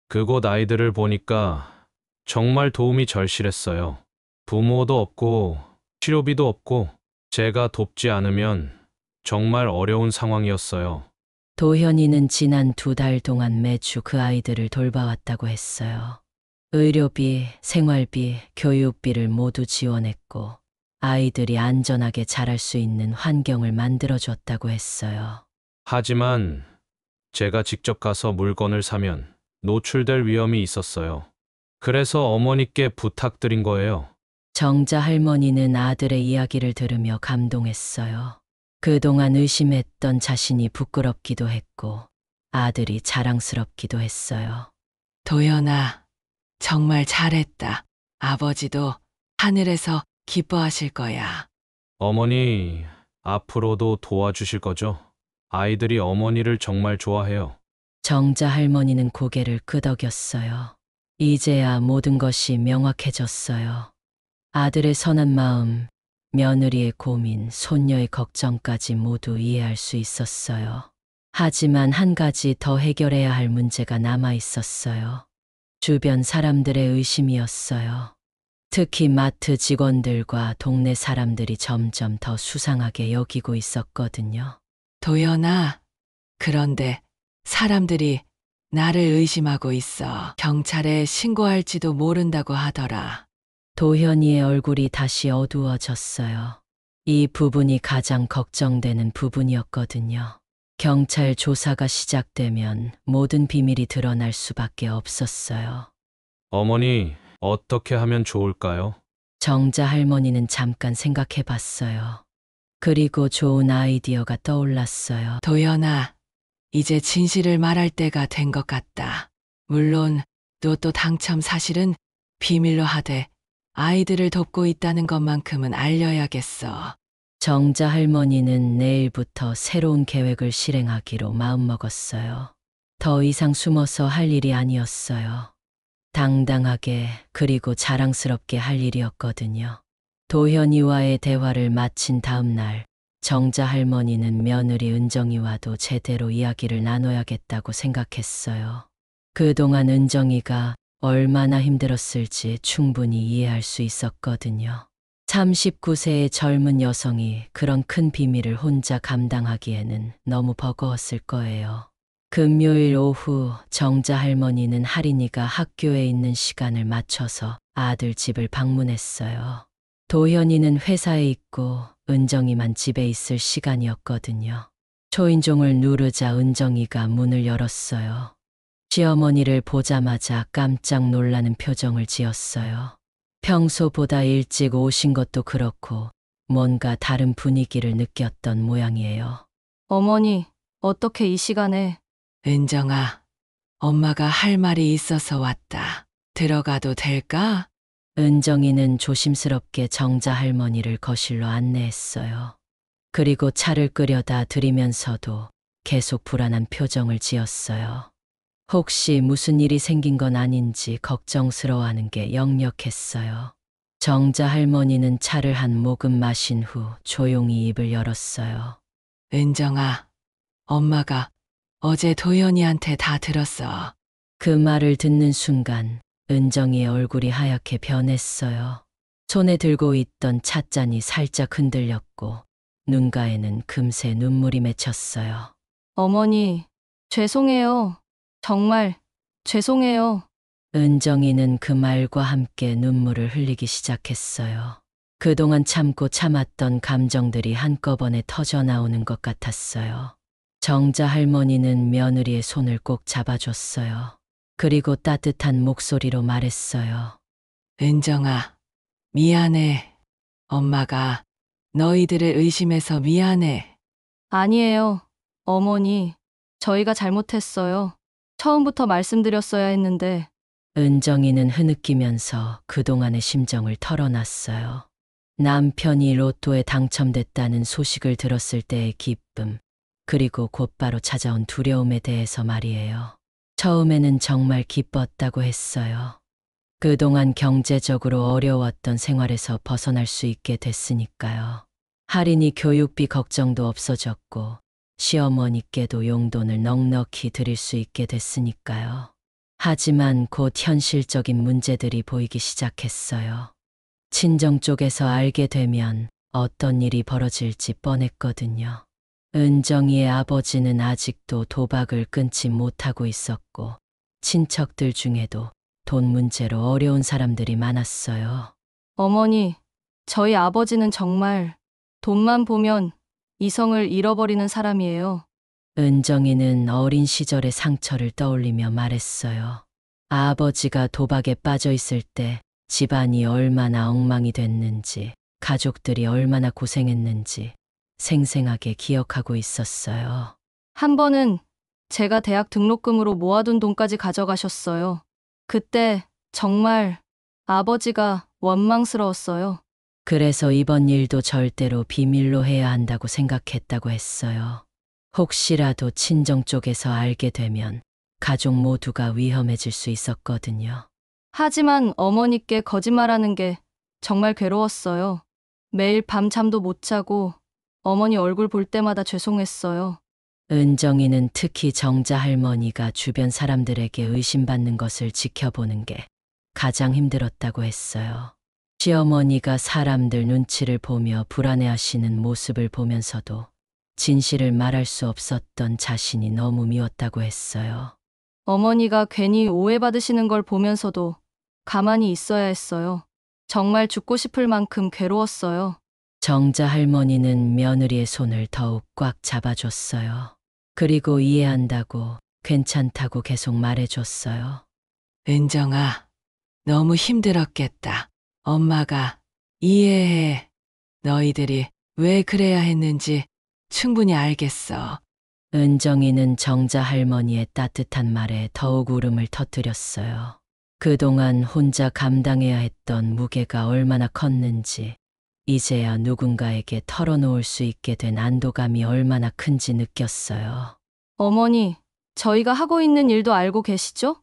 그곳 아이들을 보니까 정말 도움이 절실했어요. 부모도 없고 치료비도 없고 제가 돕지 않으면 정말 어려운 상황이었어요. 도현이는 지난 2달 동안 매주 그 아이들을 돌봐왔다고 했어요. 의료비, 생활비, 교육비를 모두 지원했고 아이들이 안전하게 자랄 수 있는 환경을 만들어줬다고 했어요. 하지만 제가 직접 가서 물건을 사면 노출될 위험이 있었어요. 그래서 어머니께 부탁드린 거예요. 정자 할머니는 아들의 이야기를 들으며 감동했어요. 그동안 의심했던 자신이 부끄럽기도 했고 아들이 자랑스럽기도 했어요. 도연아, 정말 잘했다. 아버지도 하늘에서 기뻐하실 거야. 어머니, 앞으로도 도와주실 거죠? 아이들이 어머니를 정말 좋아해요. 정자 할머니는 고개를 끄덕였어요. 이제야 모든 것이 명확해졌어요. 아들의 선한 마음, 며느리의 고민, 손녀의 걱정까지 모두 이해할 수 있었어요. 하지만 한 가지 더 해결해야 할 문제가 남아 있었어요. 주변 사람들의 의심이었어요. 특히 마트 직원들과 동네 사람들이 점점 더 수상하게 여기고 있었거든요. 도연아, 그런데 사람들이 나를 의심하고 있어. 경찰에 신고할지도 모른다고 하더라. 도현이의 얼굴이 다시 어두워졌어요. 이 부분이 가장 걱정되는 부분이었거든요. 경찰 조사가 시작되면 모든 비밀이 드러날 수밖에 없었어요. 어머니, 어떻게 하면 좋을까요? 정자 할머니는 잠깐 생각해 봤어요. 그리고 좋은 아이디어가 떠올랐어요. 도연아, 이제 진실을 말할 때가 된 것 같다. 물론 로또 당첨 사실은 비밀로 하되 아이들을 돕고 있다는 것만큼은 알려야겠어. 정자 할머니는 내일부터 새로운 계획을 실행하기로 마음먹었어요. 더 이상 숨어서 할 일이 아니었어요. 당당하게 그리고 자랑스럽게 할 일이었거든요. 도현이와의 대화를 마친 다음 날, 정자 할머니는 며느리 은정이와도 제대로 이야기를 나눠야겠다고 생각했어요. 그동안 은정이가 얼마나 힘들었을지 충분히 이해할 수 있었거든요. 39세의 젊은 여성이 그런 큰 비밀을 혼자 감당하기에는 너무 버거웠을 거예요. 금요일 오후 정자 할머니는 할인이가 학교에 있는 시간을 맞춰서 아들 집을 방문했어요. 도현이는 회사에 있고 은정이만 집에 있을 시간이었거든요. 초인종을 누르자 은정이가 문을 열었어요. 시어머니를 보자마자 깜짝 놀라는 표정을 지었어요. 평소보다 일찍 오신 것도 그렇고 뭔가 다른 분위기를 느꼈던 모양이에요. 어머니, 어떻게 이 시간에? 은정아, 엄마가 할 말이 있어서 왔다. 들어가도 될까? 은정이는 조심스럽게 정자 할머니를 거실로 안내했어요. 그리고 차를 끓여다 드리면서도 계속 불안한 표정을 지었어요. 혹시 무슨 일이 생긴 건 아닌지 걱정스러워하는 게 역력했어요. 정자 할머니는 차를 한 모금 마신 후 조용히 입을 열었어요. 은정아, 엄마가 어제 도연이한테 다 들었어. 그 말을 듣는 순간 은정이의 얼굴이 하얗게 변했어요. 손에 들고 있던 찻잔이 살짝 흔들렸고 눈가에는 금세 눈물이 맺혔어요. 어머니, 죄송해요. 정말 죄송해요. 은정이는 그 말과 함께 눈물을 흘리기 시작했어요. 그동안 참고 참았던 감정들이 한꺼번에 터져 나오는 것 같았어요. 정자 할머니는 며느리의 손을 꼭 잡아줬어요. 그리고 따뜻한 목소리로 말했어요. 은정아, 미안해. 엄마가 너희들을 의심해서 미안해. 아니에요. 어머니, 저희가 잘못했어요. 처음부터 말씀드렸어야 했는데. 은정이는 흐느끼면서 그동안의 심정을 털어놨어요. 남편이 로또에 당첨됐다는 소식을 들었을 때의 기쁨, 그리고 곧바로 찾아온 두려움에 대해서 말이에요. 처음에는 정말 기뻤다고 했어요. 그동안 경제적으로 어려웠던 생활에서 벗어날 수 있게 됐으니까요. 할인이 교육비 걱정도 없어졌고 시어머니께도 용돈을 넉넉히 드릴 수 있게 됐으니까요. 하지만 곧 현실적인 문제들이 보이기 시작했어요. 친정 쪽에서 알게 되면 어떤 일이 벌어질지 뻔했거든요. 은정이의 아버지는 아직도 도박을 끊지 못하고 있었고 친척들 중에도 돈 문제로 어려운 사람들이 많았어요. 어머니, 저희 아버지는 정말 돈만 보면 이성을 잃어버리는 사람이에요. 은정이는 어린 시절의 상처를 떠올리며 말했어요. 아버지가 도박에 빠져 있을 때 집안이 얼마나 엉망이 됐는지, 가족들이 얼마나 고생했는지 생생하게 기억하고 있었어요. 한 번은 제가 대학 등록금으로 모아둔 돈까지 가져가셨어요. 그때 정말 아버지가 원망스러웠어요. 그래서 이번 일도 절대로 비밀로 해야 한다고 생각했다고 했어요. 혹시라도 친정 쪽에서 알게 되면 가족 모두가 위험해질 수 있었거든요. 하지만 어머니께 거짓말하는 게 정말 괴로웠어요. 매일 밤 잠도 못 자고 어머니 얼굴 볼 때마다 죄송했어요. 은정이는 특히 정자 할머니가 주변 사람들에게 의심받는 것을 지켜보는 게 가장 힘들었다고 했어요. 시어머니가 사람들 눈치를 보며 불안해하시는 모습을 보면서도 진실을 말할 수 없었던 자신이 너무 미웠다고 했어요. 어머니가 괜히 오해받으시는 걸 보면서도 가만히 있어야 했어요. 정말 죽고 싶을 만큼 괴로웠어요. 정자 할머니는 며느리의 손을 더욱 꽉 잡아줬어요. 그리고 이해한다고, 괜찮다고 계속 말해줬어요. 은정아, 너무 힘들었겠다. 엄마가 이해해. 너희들이 왜 그래야 했는지 충분히 알겠어. 은정이는 정자 할머니의 따뜻한 말에 더욱 울음을 터뜨렸어요. 그동안 혼자 감당해야 했던 무게가 얼마나 컸는지, 이제야 누군가에게 털어놓을 수 있게 된 안도감이 얼마나 큰지 느꼈어요. 어머니, 저희가 하고 있는 일도 알고 계시죠?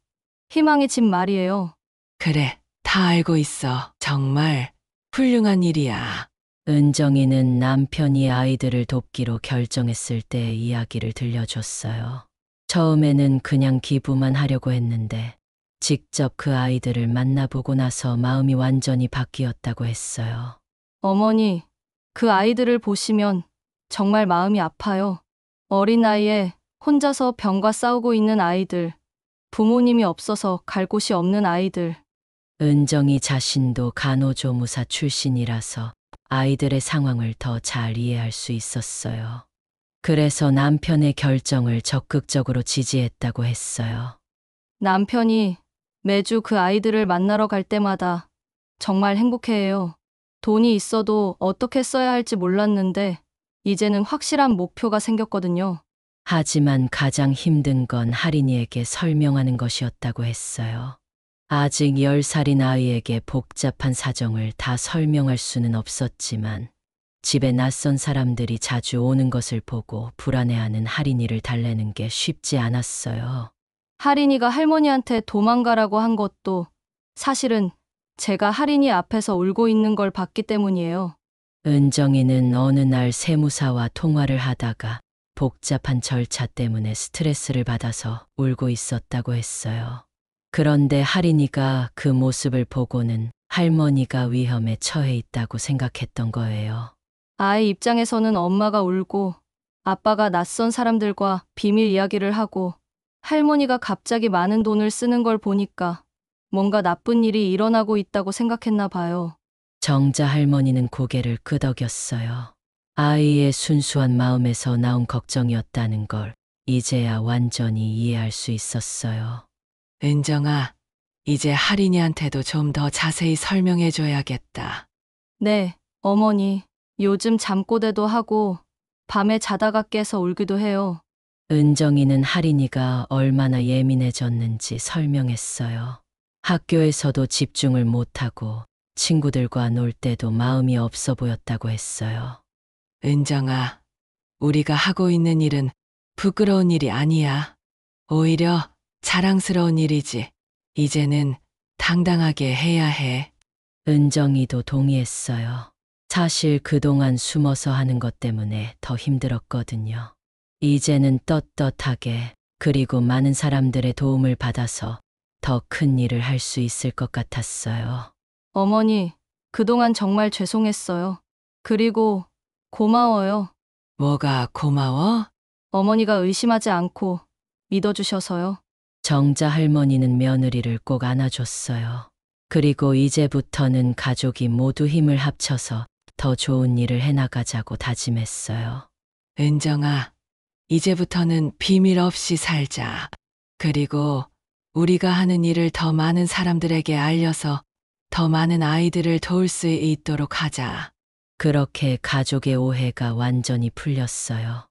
희망의 집 말이에요. 그래, 다 알고 있어. 정말 훌륭한 일이야. 은정이는 남편이 아이들을 돕기로 결정했을 때의 이야기를 들려줬어요. 처음에는 그냥 기부만 하려고 했는데 직접 그 아이들을 만나보고 나서 마음이 완전히 바뀌었다고 했어요. 어머니, 그 아이들을 보시면 정말 마음이 아파요. 어린 나이에 혼자서 병과 싸우고 있는 아이들, 부모님이 없어서 갈 곳이 없는 아이들. 은정이 자신도 간호조무사 출신이라서 아이들의 상황을 더 잘 이해할 수 있었어요. 그래서 남편의 결정을 적극적으로 지지했다고 했어요. 남편이 매주 그 아이들을 만나러 갈 때마다 정말 행복해해요. 돈이 있어도 어떻게 써야 할지 몰랐는데 이제는 확실한 목표가 생겼거든요. 하지만 가장 힘든 건 할인이에게 설명하는 것이었다고 했어요. 아직 10살인 아이에게 복잡한 사정을 다 설명할 수는 없었지만 집에 낯선 사람들이 자주 오는 것을 보고 불안해하는 할인이를 달래는 게 쉽지 않았어요. 할인이가 할머니한테 도망가라고 한 것도 사실은 제가 할인이 앞에서 울고 있는 걸 봤기 때문이에요. 은정이는 어느 날 세무사와 통화를 하다가 복잡한 절차 때문에 스트레스를 받아서 울고 있었다고 했어요. 그런데 할인이가 그 모습을 보고는 할머니가 위험에 처해 있다고 생각했던 거예요. 아이 입장에서는 엄마가 울고 아빠가 낯선 사람들과 비밀 이야기를 하고 할머니가 갑자기 많은 돈을 쓰는 걸 보니까 뭔가 나쁜 일이 일어나고 있다고 생각했나 봐요. 정자 할머니는 고개를 끄덕였어요. 아이의 순수한 마음에서 나온 걱정이었다는 걸 이제야 완전히 이해할 수 있었어요. 은정아, 이제 할인이한테도 좀 더 자세히 설명해줘야겠다. 네, 어머니. 요즘 잠꼬대도 하고 밤에 자다가 깨서 울기도 해요. 은정이는 할인이가 얼마나 예민해졌는지 설명했어요. 학교에서도 집중을 못하고 친구들과 놀 때도 마음이 없어 보였다고 했어요. 은정아, 우리가 하고 있는 일은 부끄러운 일이 아니야. 오히려 자랑스러운 일이지. 이제는 당당하게 해야 해. 은정이도 동의했어요. 사실 그동안 숨어서 하는 것 때문에 더 힘들었거든요. 이제는 떳떳하게 그리고 많은 사람들의 도움을 받아서 더 큰 일을 할 수 있을 것 같았어요. 어머니, 그동안 정말 죄송했어요. 그리고 고마워요. 뭐가 고마워? 어머니가 의심하지 않고 믿어주셔서요. 정자 할머니는 며느리를 꼭 안아줬어요. 그리고 이제부터는 가족이 모두 힘을 합쳐서 더 좋은 일을 해나가자고 다짐했어요. 은정아, 이제부터는 비밀 없이 살자. 그리고 우리가 하는 일을 더 많은 사람들에게 알려서 더 많은 아이들을 도울 수 있도록 하자. 그렇게 가족의 오해가 완전히 풀렸어요.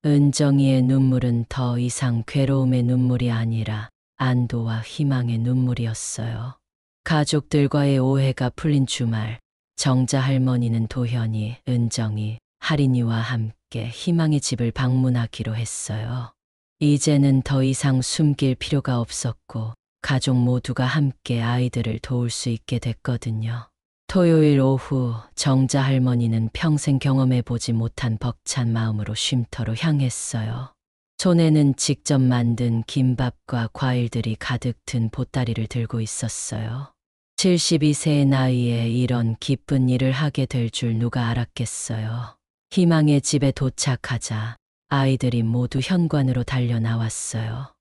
은정이의 눈물은 더 이상 괴로움의 눈물이 아니라 안도와 희망의 눈물이었어요. 가족들과의 오해가 풀린 주말, 정자 할머니는 도현이, 은정이, 할인이와 함께 희망의 집을 방문하기로 했어요. 이제는 더 이상 숨길 필요가 없었고 가족 모두가 함께 아이들을 도울 수 있게 됐거든요. 토요일 오후 정자 할머니는 평생 경험해보지 못한 벅찬 마음으로 쉼터로 향했어요. 손에는 직접 만든 김밥과 과일들이 가득 든 보따리를 들고 있었어요. 72세의 나이에 이런 기쁜 일을 하게 될 줄 누가 알았겠어요. 희망의 집에 도착하자 아이들이 모두 현관으로 달려 나왔어요.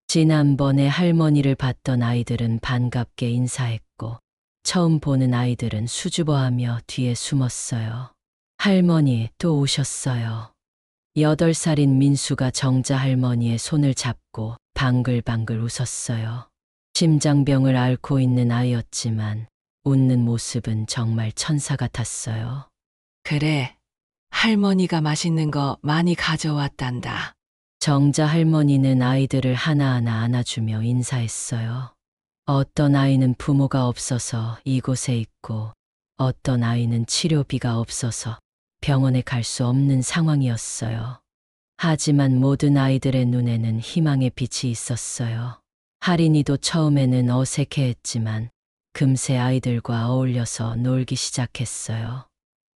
지난번에 할머니를 봤던 아이들은 반갑게 인사했고 처음 보는 아이들은 수줍어하며 뒤에 숨었어요. 할머니 또 오셨어요. 8살인 민수가 정자 할머니의 손을 잡고 방글방글 웃었어요. 심장병을 앓고 있는 아이였지만 웃는 모습은 정말 천사 같았어요. 그래, 할머니가 맛있는 거 많이 가져왔단다. 정자 할머니는 아이들을 하나하나 안아주며 인사했어요. 어떤 아이는 부모가 없어서 이곳에 있고 어떤 아이는 치료비가 없어서 병원에 갈 수 없는 상황이었어요. 하지만 모든 아이들의 눈에는 희망의 빛이 있었어요. 할인이도 처음에는 어색해했지만 금세 아이들과 어울려서 놀기 시작했어요.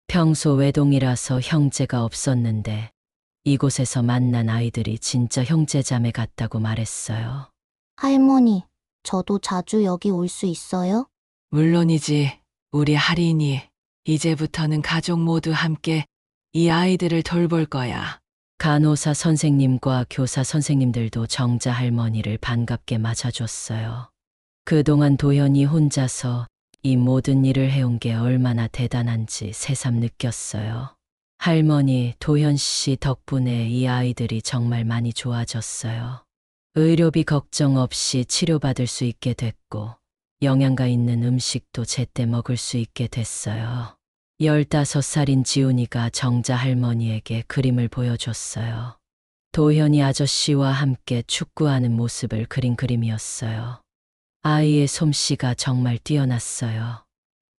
평소 외동이라서 형제가 없었는데 이곳에서 만난 아이들이 진짜 형제자매 같다고 말했어요. 할머니, 저도 자주 여기 올 수 있어요? 물론이지, 우리 할인이. 이제부터는 가족 모두 함께 이 아이들을 돌볼 거야. 간호사 선생님과 교사 선생님들도 정자 할머니를 반갑게 맞아줬어요. 그동안 도현이 혼자서 이 모든 일을 해온 게 얼마나 대단한지 새삼 느꼈어요. 할머니, 도현 씨 덕분에 이 아이들이 정말 많이 좋아졌어요. 의료비 걱정 없이 치료받을 수 있게 됐고 영양가 있는 음식도 제때 먹을 수 있게 됐어요. 15살인 지훈이가 정자 할머니에게 그림을 보여줬어요. 도현이 아저씨와 함께 축구하는 모습을 그린 그림이었어요. 아이의 솜씨가 정말 뛰어났어요.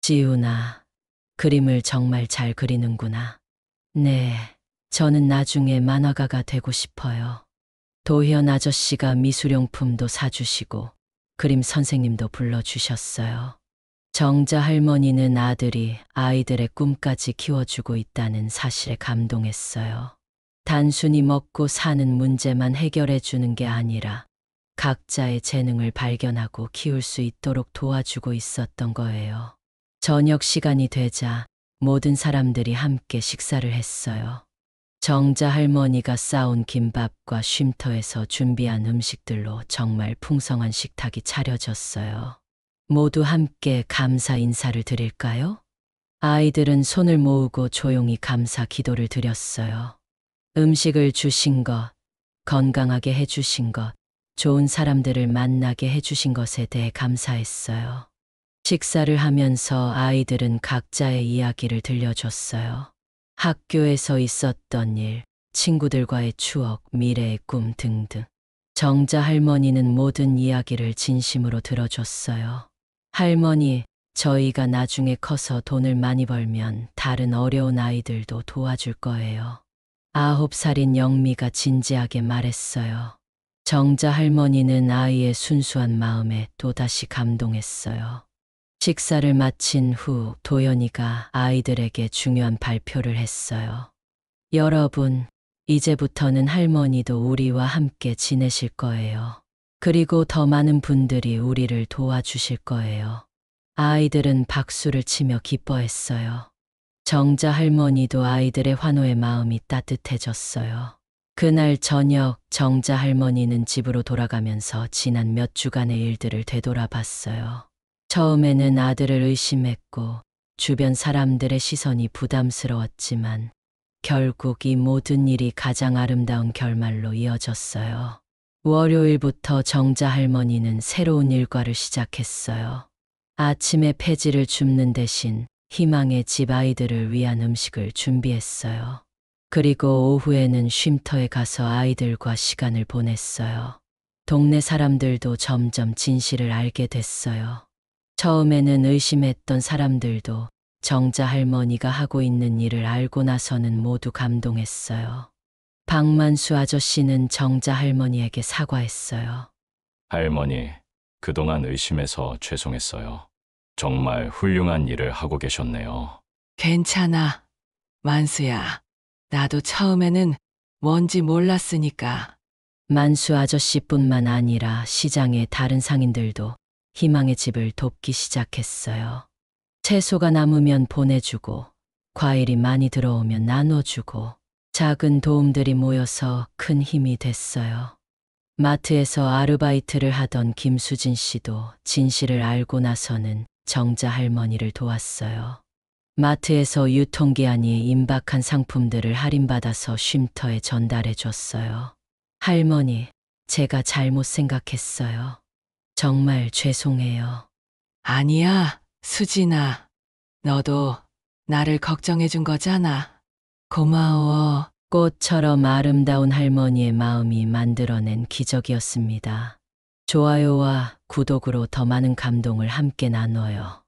지훈아, 그림을 정말 잘 그리는구나. 네, 저는 나중에 만화가가 되고 싶어요. 도현 아저씨가 미술용품도 사주시고 그림 선생님도 불러주셨어요. 정자 할머니는 아들이 아이들의 꿈까지 키워주고 있다는 사실에 감동했어요. 단순히 먹고 사는 문제만 해결해 주는 게 아니라 각자의 재능을 발견하고 키울 수 있도록 도와주고 있었던 거예요. 저녁 시간이 되자 모든 사람들이 함께 식사를 했어요. 정자 할머니가 싸온 김밥과 쉼터에서 준비한 음식들로 정말 풍성한 식탁이 차려졌어요. 모두 함께 감사 인사를 드릴까요? 아이들은 손을 모으고 조용히 감사 기도를 드렸어요. 음식을 주신 것, 건강하게 해주신 것, 좋은 사람들을 만나게 해주신 것에 대해 감사했어요. 식사를 하면서 아이들은 각자의 이야기를 들려줬어요. 학교에서 있었던 일, 친구들과의 추억, 미래의 꿈 등등. 정자 할머니는 모든 이야기를 진심으로 들어줬어요. 할머니, 저희가 나중에 커서 돈을 많이 벌면 다른 어려운 아이들도 도와줄 거예요. 9살인 영미가 진지하게 말했어요. 정자 할머니는 아이의 순수한 마음에 또다시 감동했어요. 식사를 마친 후 도연이가 아이들에게 중요한 발표를 했어요. 여러분, 이제부터는 할머니도 우리와 함께 지내실 거예요. 그리고 더 많은 분들이 우리를 도와주실 거예요. 아이들은 박수를 치며 기뻐했어요. 정자 할머니도 아이들의 환호의 마음이 따뜻해졌어요. 그날 저녁 정자 할머니는 집으로 돌아가면서 지난 몇 주간의 일들을 되돌아봤어요. 처음에는 아들을 의심했고 주변 사람들의 시선이 부담스러웠지만 결국 이 모든 일이 가장 아름다운 결말로 이어졌어요. 월요일부터 정자 할머니는 새로운 일과를 시작했어요. 아침에 폐지를 줍는 대신 희망의 집 아이들을 위한 음식을 준비했어요. 그리고 오후에는 쉼터에 가서 아이들과 시간을 보냈어요. 동네 사람들도 점점 진실을 알게 됐어요. 처음에는 의심했던 사람들도 정자 할머니가 하고 있는 일을 알고 나서는 모두 감동했어요. 박만수 아저씨는 정자 할머니에게 사과했어요. 할머니, 그동안 의심해서 죄송했어요. 정말 훌륭한 일을 하고 계셨네요. 괜찮아. 만수야. 나도 처음에는 뭔지 몰랐으니까. 만수 아저씨뿐만 아니라 시장의 다른 상인들도 희망의 집을 돕기 시작했어요. 채소가 남으면 보내주고, 과일이 많이 들어오면 나눠주고, 작은 도움들이 모여서 큰 힘이 됐어요. 마트에서 아르바이트를 하던 김수진 씨도 진실을 알고 나서는 정자 할머니를 도왔어요. 마트에서 유통기한이 임박한 상품들을 할인받아서 쉼터에 전달해 줬어요. 할머니, 제가 잘못 생각했어요. 정말 죄송해요. 아니야, 수진아. 너도 나를 걱정해 준 거잖아. 고마워. 꽃처럼 아름다운 할머니의 마음이 만들어낸 기적이었습니다. 좋아요와 구독으로 더 많은 감동을 함께 나눠요.